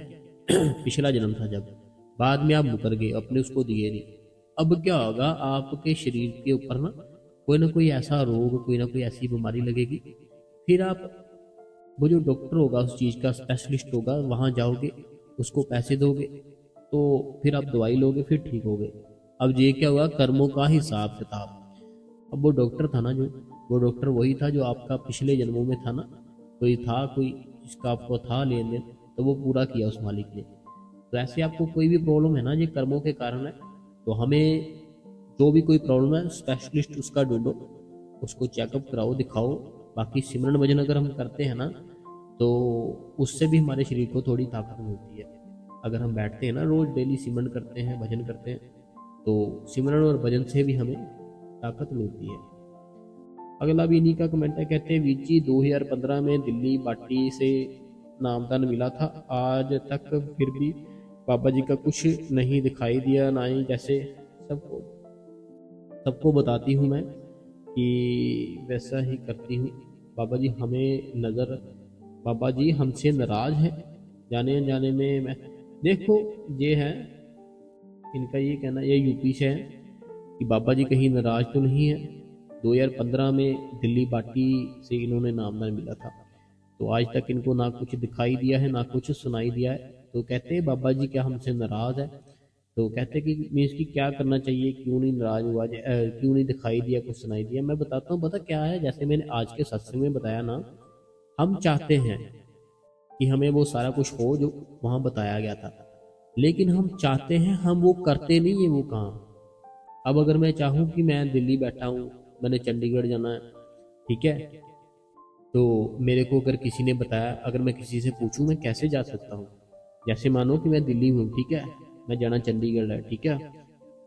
पिछला जन्म था जब, बाद में आप मुकर गए, अपने उसको दिए नहीं। अब क्या होगा, आपके शरीर के ऊपर ना कोई ऐसा रोग, कोई ना कोई ऐसी बीमारी लगेगी, फिर आप, वो जो डॉक्टर होगा उस चीज़ का स्पेशलिस्ट होगा, वहाँ जाओगे, उसको पैसे दोगे, तो फिर आप दवाई लोगे, फिर ठीक हो गए। अब ये क्या हुआ, कर्मों का हिसाब किताब। अब वो डॉक्टर था ना, जो वो डॉक्टर वही था जो आपका पिछले जन्मों में था ना, कोई था, कोई जिसका आपको था लेन देन, तो वो पूरा किया उस मालिक ने। तो ऐसे आपको कोई भी प्रॉब्लम है ना, ये कर्मों के कारण है। तो हमें जो भी कोई प्रॉब्लम है, स्पेशलिस्ट उसका ढूंढो, उसको चेकअप कराओ, दिखाओ। बाकी सिमरन भजन अगर हम करते हैं ना, तो उससे भी हमारे शरीर को थोड़ी ताकत मिलती है। अगर हम बैठते हैं ना, रोज डेली सिमरन करते हैं, भजन करते हैं, तो सिमरन और भजन से भी हमें ताकत मिलती है। अगला भी इन्हीं का कमेंट है, कहते हैं वीर जी 2015 में दिल्ली बाटी से नामदान मिला था, आज तक फिर भी बाबा जी का कुछ नहीं दिखाई दिया, ना ही जैसे सबको सबको बताती हूँ मैं कि वैसा ही करती हूँ। बाबा जी हमें नज़र, बाबा जी हमसे नाराज हैं, जाने अनजाने में मैं, देखो ये है इनका ये कहना, ये यूपी से है कि बाबा जी कहीं नाराज तो नहीं है। 2015 में दिल्ली बाटी से इन्होंने नामदान मिला था, तो आज तक इनको ना कुछ दिखाई दिया है, ना कुछ सुनाई दिया है। तो कहते हैं बाबा जी क्या हमसे नाराज है? तो कहते हैं कि मीन्स की क्या करना चाहिए, क्यों नहीं नाराज हुआ, क्यों नहीं दिखाई दिया, कुछ सुनाई दिया? मैं बताता हूँ, पता क्या है, जैसे मैंने आज के सत्संग में बताया ना, हम चाहते हैं कि हमें वो सारा कुछ हो जो वहाँ बताया गया था, लेकिन हम चाहते हैं, हम वो करते नहीं है वो काम। अब अगर मैं चाहूँ कि मैं दिल्ली बैठा हूँ, मैंने चंडीगढ़ जाना है, ठीक है, तो मेरे को अगर किसी ने बताया, अगर मैं किसी से पूछूं मैं कैसे जा सकता हूँ, जैसे मानो कि मैं दिल्ली में हूँ, ठीक है, मैं जाना चंडीगढ़ है, ठीक है,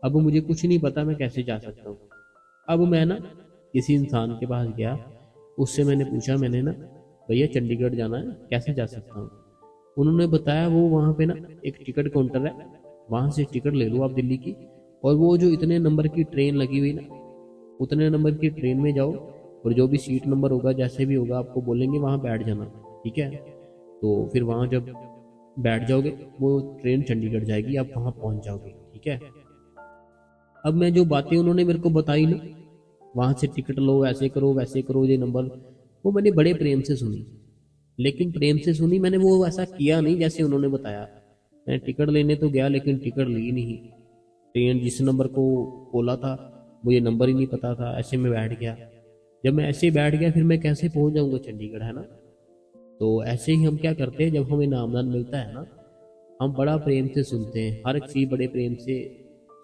अब मुझे कुछ नहीं पता मैं कैसे जा सकता हूँ। अब मैं ना किसी इंसान के पास गया, उससे मैंने पूछा, मैंने ना भैया चंडीगढ़ जाना है, कैसे जा सकता हूँ? उन्होंने बताया वो वहाँ पे ना एक टिकट काउंटर है, वहाँ से टिकट ले लो आप दिल्ली की, और वो जो इतने नंबर की ट्रेन लगी हुई ना, उतने नंबर की ट्रेन में जाओ, और जो भी सीट नंबर होगा, जैसे भी होगा, आपको बोलेंगे वहाँ बैठ जाना, ठीक है। तो फिर वहाँ जब बैठ जाओगे, वो ट्रेन चंडीगढ़ जाएगी, आप वहाँ पहुँच जाओगे, ठीक है। अब मैं जो बातें उन्होंने मेरे को बताई ना, वहाँ से टिकट लो, ऐसे करो वैसे करो, ये नंबर, वो मैंने बड़े प्रेम से सुनी, लेकिन प्रेम से सुनी मैंने, वो ऐसा किया नहीं जैसे उन्होंने बताया। मैं टिकट लेने तो गया, लेकिन टिकट ली नहीं, ट्रेन जिस नंबर को बोला था मुझे नंबर ही नहीं पता था, ऐसे में बैठ गया। जब मैं ऐसे ही बैठ गया, फिर मैं कैसे पहुंच जाऊंगा चंडीगढ़, है ना। तो ऐसे ही हम क्या करते हैं, जब हमें नामदान मिलता है ना, हम बड़ा प्रेम से सुनते हैं, हर एक चीज़ बड़े प्रेम से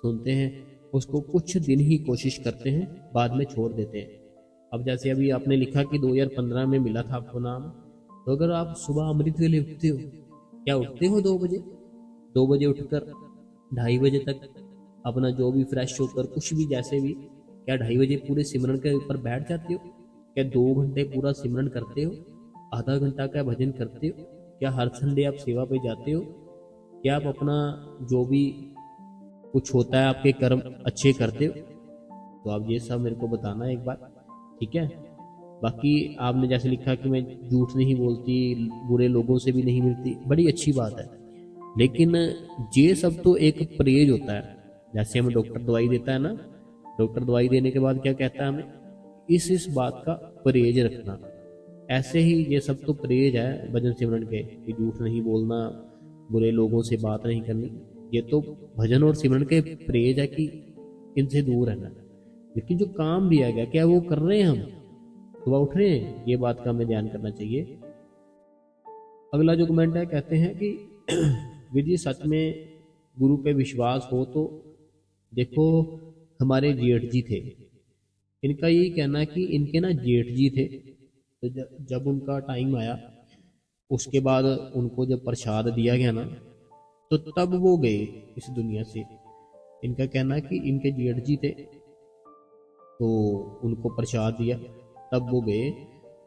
सुनते हैं, उसको कुछ दिन ही कोशिश करते हैं, बाद में छोड़ देते हैं। अब जैसे अभी आपने लिखा कि 2015 में मिला था आपको नाम, तो अगर आप सुबह अमृत वेले उठते हो, क्या उठते हो 2 बजे, 2 बजे उठकर 2:30 बजे तक अपना जो भी फ्रेश होकर कुछ भी जैसे भी, क्या 2:30 बजे पूरे सिमरन के ऊपर बैठ जाते हो? क्या 2 घंटे पूरा सिमरन करते हो? आधा घंटा क्या भजन करते हो? क्या हर संडे आप सेवा पे जाते हो? क्या आप अपना जो भी कुछ होता है आपके कर्म अच्छे करते हो? तो आप ये सब मेरे को बताना एक बार, ठीक है। बाकी आपने जैसे लिखा कि मैं झूठ नहीं बोलती, बुरे लोगों से भी नहीं मिलती, बड़ी अच्छी बात है, लेकिन ये सब तो एक परहेज होता है। जैसे हमें डॉक्टर दवाई देता है ना, डॉक्टर दवाई देने के बाद क्या कहता है हमें, इस बात का परहेज रखना। ऐसे ही ये सब तो परहेज है भजन सिमरन के, कि झूठ नहीं बोलना, बुरे लोगों से बात नहीं करनी, ये तो भजन और सिमरन के परहेज है कि इनसे दूर रहना। लेकिन जो काम दिया गया, क्या वो कर रहे हैं हम, सुबह उठ रहे हैं, ये बात का हमें ध्यान करना चाहिए। अगला जो कमेंट है, कहते हैं कि वीर जी सच में गुरु पे विश्वास हो तो देखो, हमारे जेठ जी थे, इनका यही कहना है कि इनके ना जेठ जी थे, तो जब उनका टाइम आया, उसके बाद उनको जब प्रसाद दिया गया ना, तो तब वो गए इस दुनिया से। इनका कहना है कि इनके जेठ जी थे, तो उनको प्रसाद दिया, तब वो गए।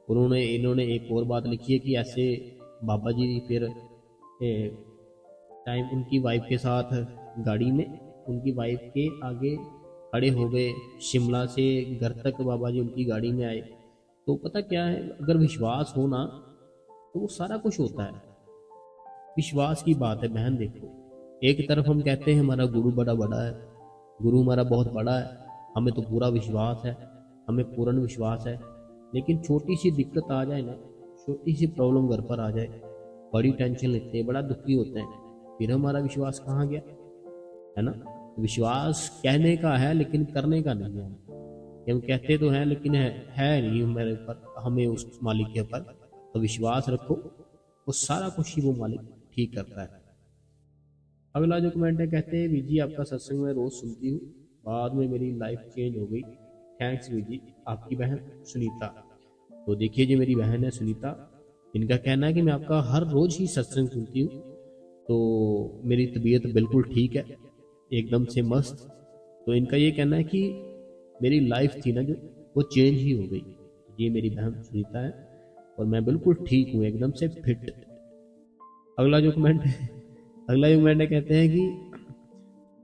उन्होंने इन्होंने एक और बात लिखी है कि ऐसे बाबा जी फिर टाइम उनकी वाइफ के साथ गाड़ी में, उनकी वाइफ के आगे खड़े हो गए, शिमला से घर तक बाबा जी उनकी गाड़ी में आए। तो पता क्या है, अगर विश्वास हो ना, तो वो सारा कुछ होता है। विश्वास की बात है बहन। देखो, एक तरफ हम कहते हैं हमारा गुरु बड़ा बड़ा है, गुरु हमारा बहुत बड़ा है, हमें तो पूरा विश्वास है, हमें पूर्ण विश्वास है, लेकिन छोटी सी दिक्कत आ जाए ना, छोटी सी प्रॉब्लम घर पर आ जाए, बड़ी टेंशन लेते हैं, बड़ा दुखी होते हैं, फिर हमारा विश्वास कहाँ गया, है ना। विश्वास कहने का है लेकिन करने का नहीं है। हम कहते तो हैं लेकिन है नहीं मेरे ऊपर, हमें उस मालिक के ऊपर। तो विश्वास रखो, वो सारा कुछ ही वो मालिक ठीक करता है। अगला जो कमेंट है, कहते हैं वीर जी आपका सत्संग मैं रोज सुनती हूँ, बाद में मेरी लाइफ चेंज हो गई। थैंक्स वीर जी। आपकी बहन सुनीता। तो देखिए जी, मेरी बहन है सुनीता, इनका कहना है कि मैं आपका हर रोज ही सत्संग सुनती हूँ, तो मेरी तबीयत बिल्कुल ठीक है, एकदम से मस्त। तो इनका ये कहना है कि मेरी लाइफ थी ना जो, वो चेंज ही हो गई। ये मेरी बहन सुनीता है और मैं बिल्कुल ठीक हूँ, एकदम से फिट। अगला जो कमेंट है, अगला जो कमेंट है, कहते हैं कि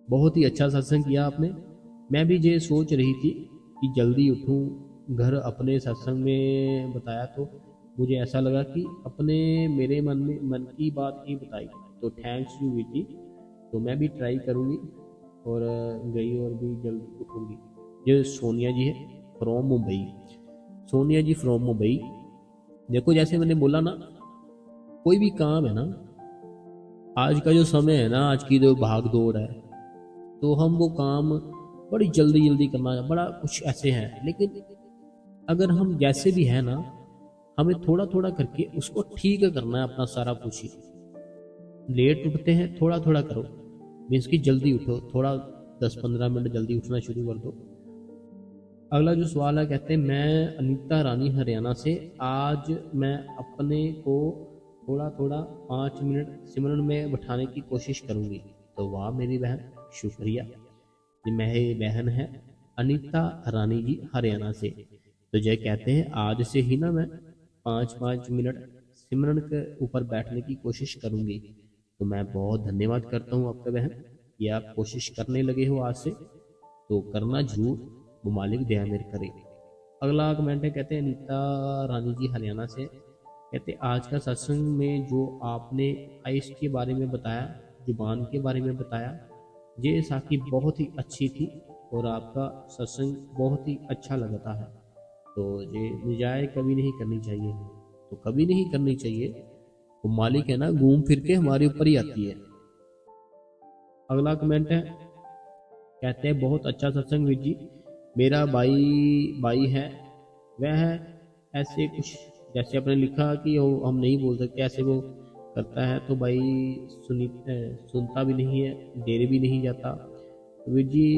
बहुत ही अच्छा सत्संग किया आपने। मैं भी ये सोच रही थी कि जल्दी उठूं, घर अपने सत्संग में बताया तो मुझे ऐसा लगा कि अपने मेरे मन की बात ही बताई। तो थैंक्स यू वीटी। तो मैं भी ट्राई करूँगी और गई और भी जल्दी उठूँगी। ये सोनिया जी है फ्रॉम मुंबई। सोनिया जी फ्रॉम मुंबई। देखो जैसे मैंने बोला ना, कोई भी काम है ना, आज का जो समय है ना, आज की जो भाग दौड़ है, तो हम वो काम बड़ी जल्दी जल्दी करना, बड़ा कुछ ऐसे हैं। लेकिन अगर हम जैसे भी है ना, हमें थोड़ा थोड़ा करके उसको ठीक करना है अपना सारा कुछ ही। लेट उठते हैं, थोड़ा थोड़ा करो, मीन्स कि जल्दी उठो, थोड़ा 10-15 मिनट जल्दी उठना शुरू कर दो। अगला जो सवाल है, कहते हैं मैं अनीता रानी हरियाणा से, आज मैं अपने को थोड़ा थोड़ा 5 मिनट सिमरन में बैठाने की कोशिश करूंगी। तो वाह मेरी बहन, शुक्रिया। ये मेरी बहन है अनीता रानी जी हरियाणा से। तो जय कहते हैं आज से ही ना मैं 5-5 मिनट सिमरन के ऊपर बैठने की कोशिश करूंगी। तो मैं बहुत धन्यवाद करता हूँ आपका बहन, कि आप कोशिश करने लगे हो आज से, तो करना जरूर, वो मालिक दया मेर करे। अगला कमेंट है, कहते हैं अनीता रानी जी हरियाणा से, कहते आज का सत्संग में जो आपने आइस के बारे में बताया, जुबान के बारे में बताया, ये साखी बहुत ही अच्छी थी और आपका सत्संग बहुत ही अच्छा लगता है। तो ये निजाय कभी नहीं करनी चाहिए, तो कभी नहीं करनी चाहिए। वो मालिक है ना, घूम फिर के हमारे ऊपर ही आती है। अगला कमेंट है, कहते हैं बहुत अच्छा सत्संग वीर जी। मेरा भाई है, वह है ऐसे कुछ, जैसे आपने लिखा कि वो हम नहीं बोल सकते, ऐसे वो करता है। तो भाई सुनता भी नहीं है, देर भी नहीं जाता। तो वीर जी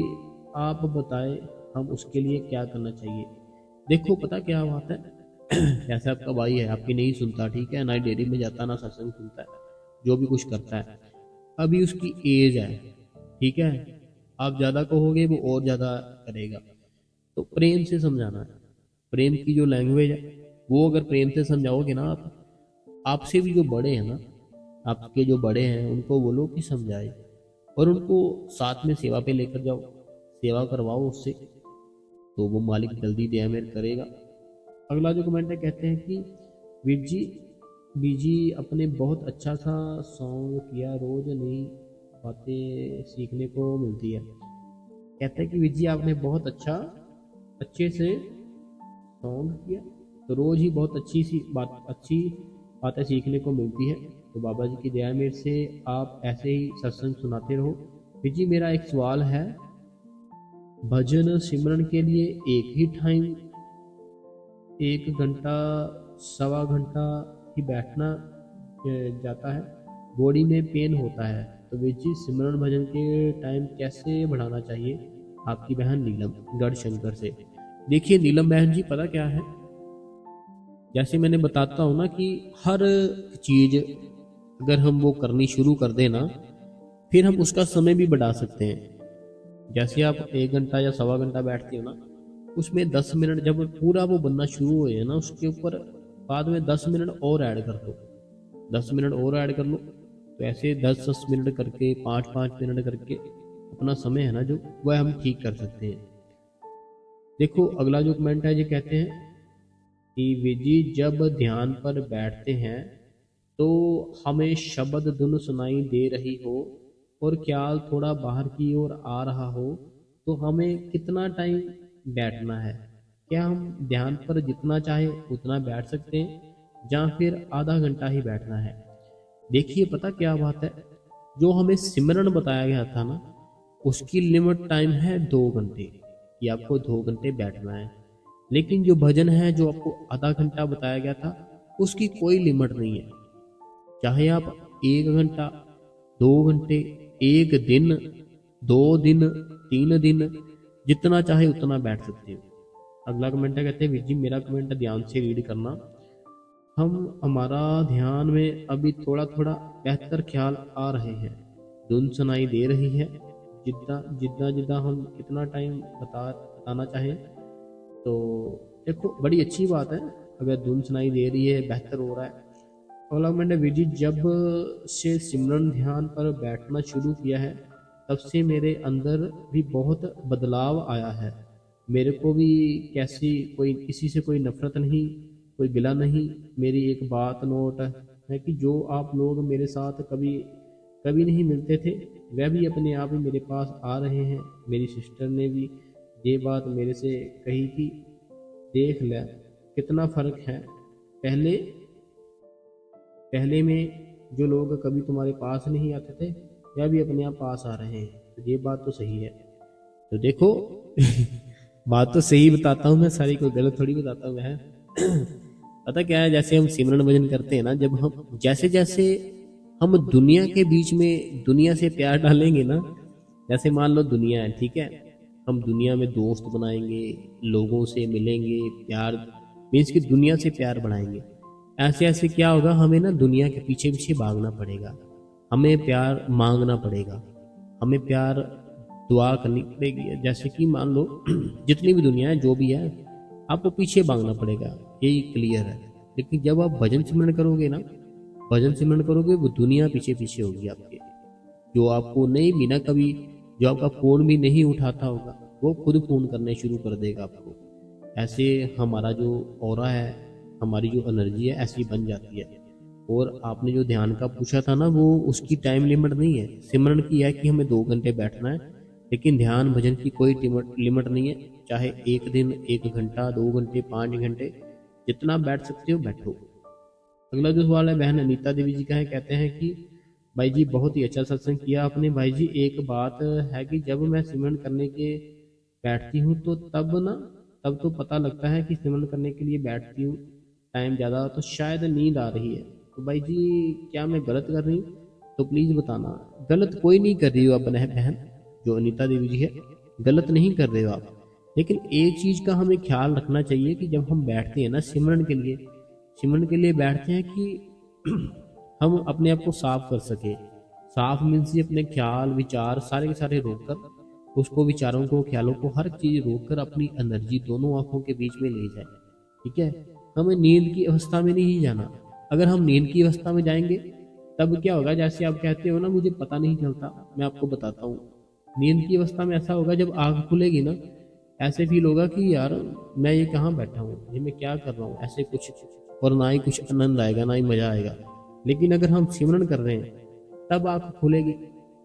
आप बताएं हम उसके लिए क्या करना चाहिए। देखो पता क्या बात है, जैसे आपका भाई है, आपकी नहीं सुनता, ठीक है, ना डेयरी में जाता, ना सत्संग सुनता है, जो भी कुछ करता है, अभी उसकी एज है, ठीक है, आप ज़्यादा कहोगे वो और ज़्यादा करेगा। तो प्रेम से समझाना है, प्रेम की जो लैंग्वेज है वो अगर प्रेम से समझाओगे ना आप, आपसे भी जो बड़े हैं ना, आपके जो बड़े हैं, उनको बोलो कि समझाए और उनको साथ में सेवा पे लेकर जाओ, सेवा करवाओ उससे, तो वो मालिक जल्दी दया मेर करेगा। अगला जो कमेंट है, कहते हैं कि वीर जी बीजी अपने बहुत अच्छा सा सॉन्ग किया, रोज नई बातें सीखने को मिलती है। कहते हैं कि वीर जी आपने बहुत अच्छे से सॉन्ग किया, तो रोज ही बहुत अच्छी बातें सीखने को मिलती है। तो बाबा जी की दया मेर से आप ऐसे ही सत्संग सुनाते रहो। वीर जी मेरा एक सवाल है, भजन सिमरन के लिए एक ही टाइम 1 घंटा 1.25 घंटा ही बैठना जाता है, बॉडी में पेन होता है, तो वीर जी सिमरन भजन के टाइम कैसे बढ़ाना चाहिए। आपकी बहन नीलम गढ़शंकर से। देखिए नीलम बहन जी, पता क्या है, जैसे मैंने बताता हूँ ना कि हर चीज अगर हम वो करनी शुरू कर दें ना, फिर हम उसका समय भी बढ़ा सकते हैं। जैसे आप 1 घंटा या 1.25 घंटा बैठते हो ना, उसमें 10 मिनट जब पूरा वो बनना शुरू हो जाए ना, उसके ऊपर बाद में 10 मिनट और ऐड कर दो, 10 मिनट और ऐड कर लो। तो ऐसे 10-10 मिनट करके, 5-5 मिनट करके अपना समय है ना जो, वह हम ठीक कर सकते हैं। देखो अगला जो कमेंट है, ये कहते हैं कि विजी जब ध्यान पर बैठते हैं तो हमें शब्द धुन सुनाई दे रही हो और ख्याल थोड़ा बाहर की ओर आ रहा हो, तो हमें कितना टाइम बैठना है। क्या हम ध्यान पर जितना चाहे उतना बैठ सकते हैं, या फिर आधा घंटा ही बैठना है। देखिए पता क्या बात है, जो हमें सिमरन बताया गया था ना, उसकी लिमिट टाइम है 2 घंटे, कि आपको 2 घंटे बैठना है। लेकिन जो भजन है, जो आपको आधा घंटा बताया गया था, उसकी कोई लिमिट नहीं है। चाहे आप 1 घंटा, 2 घंटे, एक दिन, 2 दिन, 3 दिन, जितना चाहे उतना बैठ सकते हो। अगला कमेंट है, कहते हैं वीर जी मेरा कमेंट ध्यान से रीड करना। हमारा ध्यान में अभी थोड़ा थोड़ा बेहतर ख्याल आ रहे हैं, धुन सुनाई दे रही है। जितना जितना जितना हम कितना टाइम बताना चाहें तो देखो बड़ी अच्छी बात है, अगर धुन सुनाई दे रही है बेहतर हो रहा है। अगला कमेंट है, वीर जी जब से सिमरन ध्यान पर बैठना शुरू किया है तब से मेरे अंदर भी बहुत बदलाव आया है। मेरे को भी कैसी कोई किसी से कोई नफरत नहीं, कोई गिला नहीं। मेरी एक बात नोट है कि जो आप लोग मेरे साथ कभी कभी नहीं मिलते थे वह भी अपने आप ही मेरे पास आ रहे हैं। मेरी सिस्टर ने भी ये बात मेरे से कही कि देख ले कितना फ़र्क है, पहले पहले में जो लोग कभी तुम्हारे पास नहीं आते थे वह भी अपने आप पास आ रहे हैं। तो ये बात तो सही है। तो देखो बात तो सही बताता हूँ मैं, सारी कोई गलत थोड़ी बताता हूँ मैं। पता क्या है, जैसे हम सिमरन भजन करते हैं ना, जब हम जैसे जैसे हम दुनिया के बीच में दुनिया से प्यार डालेंगे ना, जैसे मान लो दुनिया है, ठीक है, हम दुनिया में दोस्त बनाएंगे, लोगों से मिलेंगे, प्यार मीन्स कि दुनिया से प्यार बढ़ाएंगे। ऐसे ऐसे क्या होगा, हमें ना दुनिया के पीछे पीछे भागना पड़ेगा, हमें प्यार मांगना पड़ेगा, हमें प्यार दुआ करनी पड़ेगी। जैसे कि मान लो जितनी भी दुनिया है जो भी है आपको पीछे भागना पड़ेगा, यही क्लियर है। लेकिन जब आप भजन सिमरन करोगे ना, भजन सिमरन करोगे, वो दुनिया पीछे पीछे होगी आपके, जो आपको नहीं बिना कभी, जो आपका फ़ोन भी नहीं उठाता होगा वो खुद फ़ोन करने शुरू कर देगा आपको। ऐसे हमारा जो ऑरा है, हमारी जो एनर्जी है ऐसी बन जाती है। और आपने जो ध्यान का पूछा था ना, वो उसकी टाइम लिमिट नहीं है। सिमरन की है कि हमें 2 घंटे बैठना है, लेकिन ध्यान भजन की कोई लिमिट नहीं है। चाहे 1 दिन, 1 घंटा, 2 घंटे, 5 घंटे, जितना बैठ सकते हो बैठो। अगला जो सवाल है बहन अनीता देवी जी का है, कहते हैं कि भाई जी बहुत ही अच्छा सत्संग किया आपने। भाई जी एक बात है कि जब मैं सिमरन करने के बैठती हूँ तो तब तो पता लगता है कि सिमरन करने के लिए बैठती हूँ, टाइम ज़्यादा तो शायद नींद आ रही है। तो भाई जी क्या मैं गलत कर रही हूँ? तो प्लीज़ बताना। गलत कोई नहीं कर रही हो आप बहन, जो अनीता देवी जी है, गलत नहीं कर रहे हो आप। लेकिन एक चीज़ का हमें ख्याल रखना चाहिए कि जब हम बैठते हैं ना सिमरन के लिए बैठते हैं कि हम अपने आप को साफ कर सके। साफ मीन्स अपने ख्याल विचार सारे के सारे रोक कर, उसको विचारों को ख्यालों को हर चीज़ रोक कर अपनी एनर्जी दोनों आंखों के बीच में ले जाए। ठीक है, हमें नींद की अवस्था में नहीं जाना। अगर हम नींद की अवस्था में जाएंगे तब क्या होगा, जैसे आप कहते हो ना मुझे पता नहीं चलता, मैं आपको बताता हूँ। नींद की अवस्था में ऐसा होगा, जब आँख खुलेगी ना ऐसे फील होगा कि यार मैं ये कहाँ बैठा हूँ, ये मैं क्या कर रहा हूँ, ऐसे कुछ, और ना ही कुछ आनंद आएगा ना ही मज़ा आएगा। लेकिन अगर हम सिमरन कर रहे हैं तब आँख खुलेगी,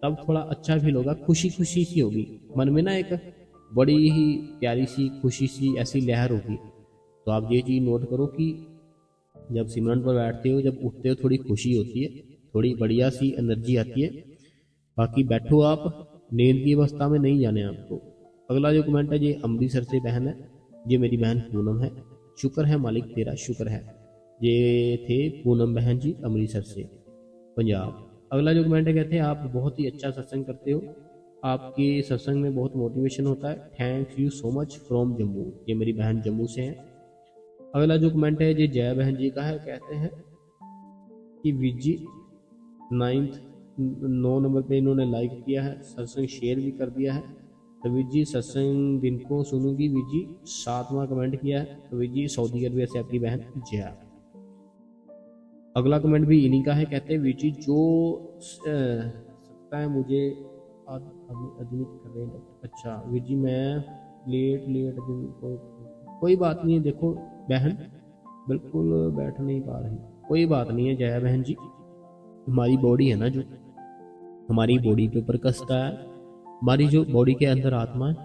तब थोड़ा अच्छा फील होगा, खुशी खुशी सी होगी मन में ना, एक बड़ी ही प्यारी सी खुशी सी ऐसी लहर होगी। तो आप ये चीज़ नोट करो कि जब सिमरन पर बैठते हो, जब उठते हो, थोड़ी खुशी होती है, थोड़ी बढ़िया सी एनर्जी आती है। बाकी बैठो आप, नींद की अवस्था में नहीं जाने आपको। अगला जो कमेंट है ये अमृतसर से बहन है, ये मेरी बहन पूनम है। शुक्र है मालिक तेरा शुक्र है। ये थे पूनम बहन जी अमृतसर से पंजाब। अगला जो कमेंट है, कहते हैं आप बहुत ही अच्छा सत्संग करते हो, आपके सत्संग में बहुत मोटिवेशन होता है, thank you so much from Jammu. ये मेरी बहन जम्मू से हैं। अगला जो कमेंट है ये जया बहन जी का है, कहते हैं कि विजी 9 नंबर पे इन्होंने लाइक किया है, सत्संग शेयर भी कर दिया है। तो विजी सत्संग दिन को सुनूंगी, विजी 7वां कमेंट किया है। तो विजी सऊदी अरबिया से आपकी बहन जया। अगला कमेंट भी इन्हीं का है, कहते हैं विजी जो सकता है मुझे अदमित कर रहे हैं। अच्छा विजी मैं लेट दिन को कोई बात नहीं है। देखो बहन बिल्कुल बैठ नहीं पा रही, कोई बात नहीं है जया बहन जी। हमारी बॉडी है ना, जो हमारी बॉडी के ऊपर कसता है, हमारी जो बॉडी के अंदर आत्मा है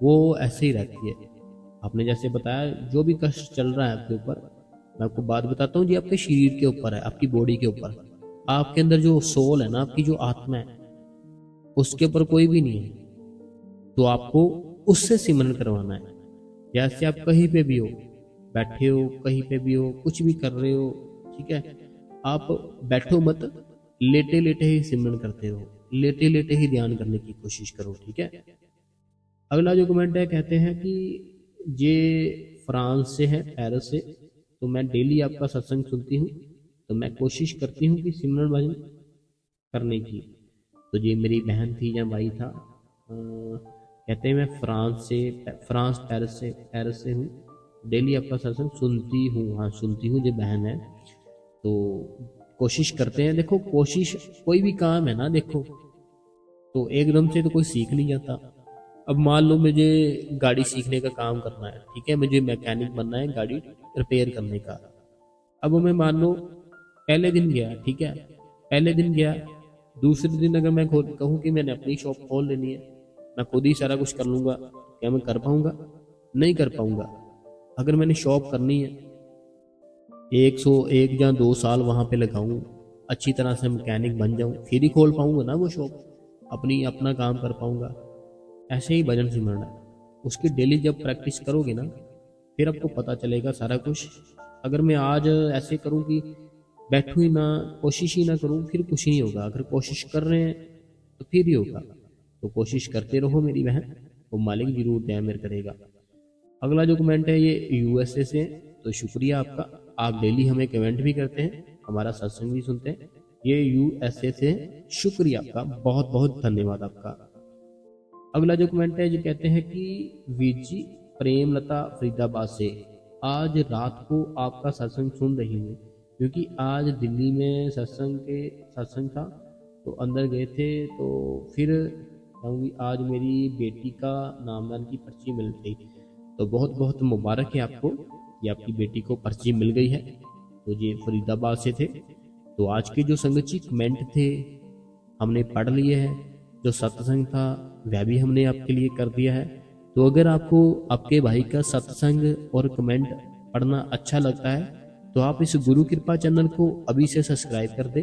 वो ऐसे ही रहती है। आपने जैसे बताया जो भी कष्ट चल रहा है आपके ऊपर, मैं आपको बात बताता हूँ जी, आपके शरीर के ऊपर है, आपकी बॉडी के ऊपर। आपके अंदर जो सोल है ना, आपकी जो आत्मा है, उसके ऊपर कोई भी नहीं है। तो आपको उससे सिमरन करवाना है। जैसे आप कहीं पे भी हो, बैठे हो, कहीं पे भी हो, कुछ भी कर रहे हो, ठीक है, आप बैठो मत, लेटे लेटे ही सिमरन करते हो। लेटे लेटे ही ध्यान करने की कोशिश करो, ठीक है। अगला जो कमेंट है, कहते हैं कि ये फ्रांस से है, पेरिस से। तो मैं डेली आपका सत्संग सुनती हूँ, तो मैं कोशिश करती हूँ कि सिमरन भजन करने की। तो ये मेरी बहन थी या भाई था, कहते हैं मैं फ्रांस पेरिस से हूँ, डेली आपका सत्संग सुनती हूँ। हाँ सुनती हूँ, ये बहन है। तो कोशिश करते हैं, देखो कोशिश कोई भी काम है ना, देखो तो एकदम से तो कोई सीख नहीं जाता। अब मान लो मुझे गाड़ी सीखने का काम करना है, ठीक है, मुझे मैकेनिक बनना है गाड़ी रिपेयर करने का। अब मैं मान लो पहले दिन गया, ठीक है, पहले दिन गया, दूसरे दिन अगर मैं खुद कहूँ कि मैंने अपनी शॉप खोल लेनी है, मैं खुद ही सारा कुछ कर लूँगा, क्या मैं कर पाऊँगा? नहीं कर पाऊँगा। अगर मैंने शॉप करनी है, 101 या 2 साल वहाँ पे लगाऊँ, अच्छी तरह से मैकेनिक बन जाऊँ, फिर ही खोल पाऊँगा ना वो शॉप, अपना काम कर पाऊँगा। ऐसे ही भजन सिमरन है, उसकी डेली जब प्रैक्टिस करोगे ना, फिर आपको पता चलेगा सारा कुछ। अगर मैं आज ऐसे करूं कि बैठूं ही ना, कोशिश ही ना करूं, फिर कुछ नहीं होगा। अगर कोशिश कर रहे हैं तो फिर ही होगा। तो कोशिश करते रहो मेरी बहन, वो मालिक जरूर दैमेर करेगा। अगला जो कमेंट है ये यूएसए से, तो शुक्रिया आपका, आप डेली हमें कमेंट भी करते हैं, हमारा सत्संग भी सुनते हैं। ये यूएसए से शुक्रिया आपका, बहुत बहुत धन्यवाद आपका। अगला जो कमेंट है, जो कहते हैं कि वीजी प्रेमलता फरीदाबाद से, आज रात को आपका सत्संग सुन रही हूँ, क्योंकि आज दिल्ली में सत्संग था, तो अंदर गए थे, तो फिर कहूँगी आज मेरी बेटी का नामदान की पर्ची मिल गई। तो बहुत बहुत मुबारक है आपको, ये आपकी बेटी को पर्ची मिल गई है। तो ये फरीदाबाद से थे। तो आज के जो संगत जी कमेंट थे हमने पढ़ लिए हैं, जो सत्संग था वह भी हमने आपके लिए कर दिया है। तो अगर आपको आपके भाई का सत्संग और कमेंट पढ़ना अच्छा लगता है, तो आप इस गुरु कृपा चैनल को अभी से सब्सक्राइब कर दे,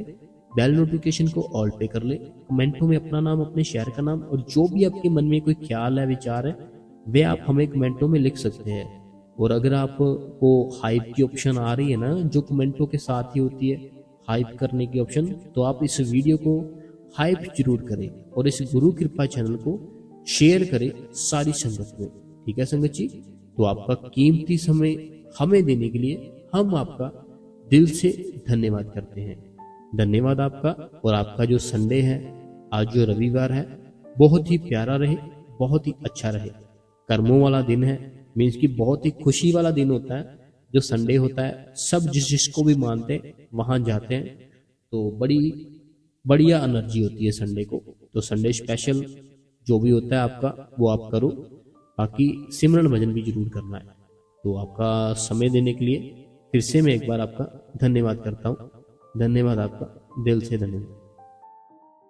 बेल नोटिफिकेशन को ऑल पे कर ले, कमेंटों में अपना नाम, अपने शहर का नाम और जो भी आपके मन में कोई ख्याल है, विचार है, वे आप हमें कमेंटों में लिख सकते हैं। और अगर आपको हाइप की ऑप्शन आ रही है ना, जो कमेंटों के साथ ही होती है हाइप करने की ऑप्शन, तो आप इस वीडियो को हाइप जरूर करें और इस गुरु कृपा चैनल को शेयर करें सारी संगत में, ठीक है संगत जी। तो आपका कीमती समय हमें देने के लिए हम आपका दिल से धन्यवाद करते हैं। धन्यवाद आपका। और आपका जो संडे है, आज जो रविवार है, बहुत ही प्यारा रहे, बहुत ही अच्छा रहे। कर्मों वाला दिन है, मीन्स की बहुत ही खुशी वाला दिन होता है जो संडे होता है। सब जिसको भी मानते हैं वहां जाते हैं, तो बड़ी बढ़िया एनर्जी होती है संडे को। तो संडे स्पेशल जो भी होता है आपका, वो आप करो। बाकी सिमरन भजन भी जरूर करना है। तो आपका समय देने के लिए फिर से मैं एक बार आपका धन्यवाद करता हूँ। धन्यवाद आपका, दिल से धन्यवाद।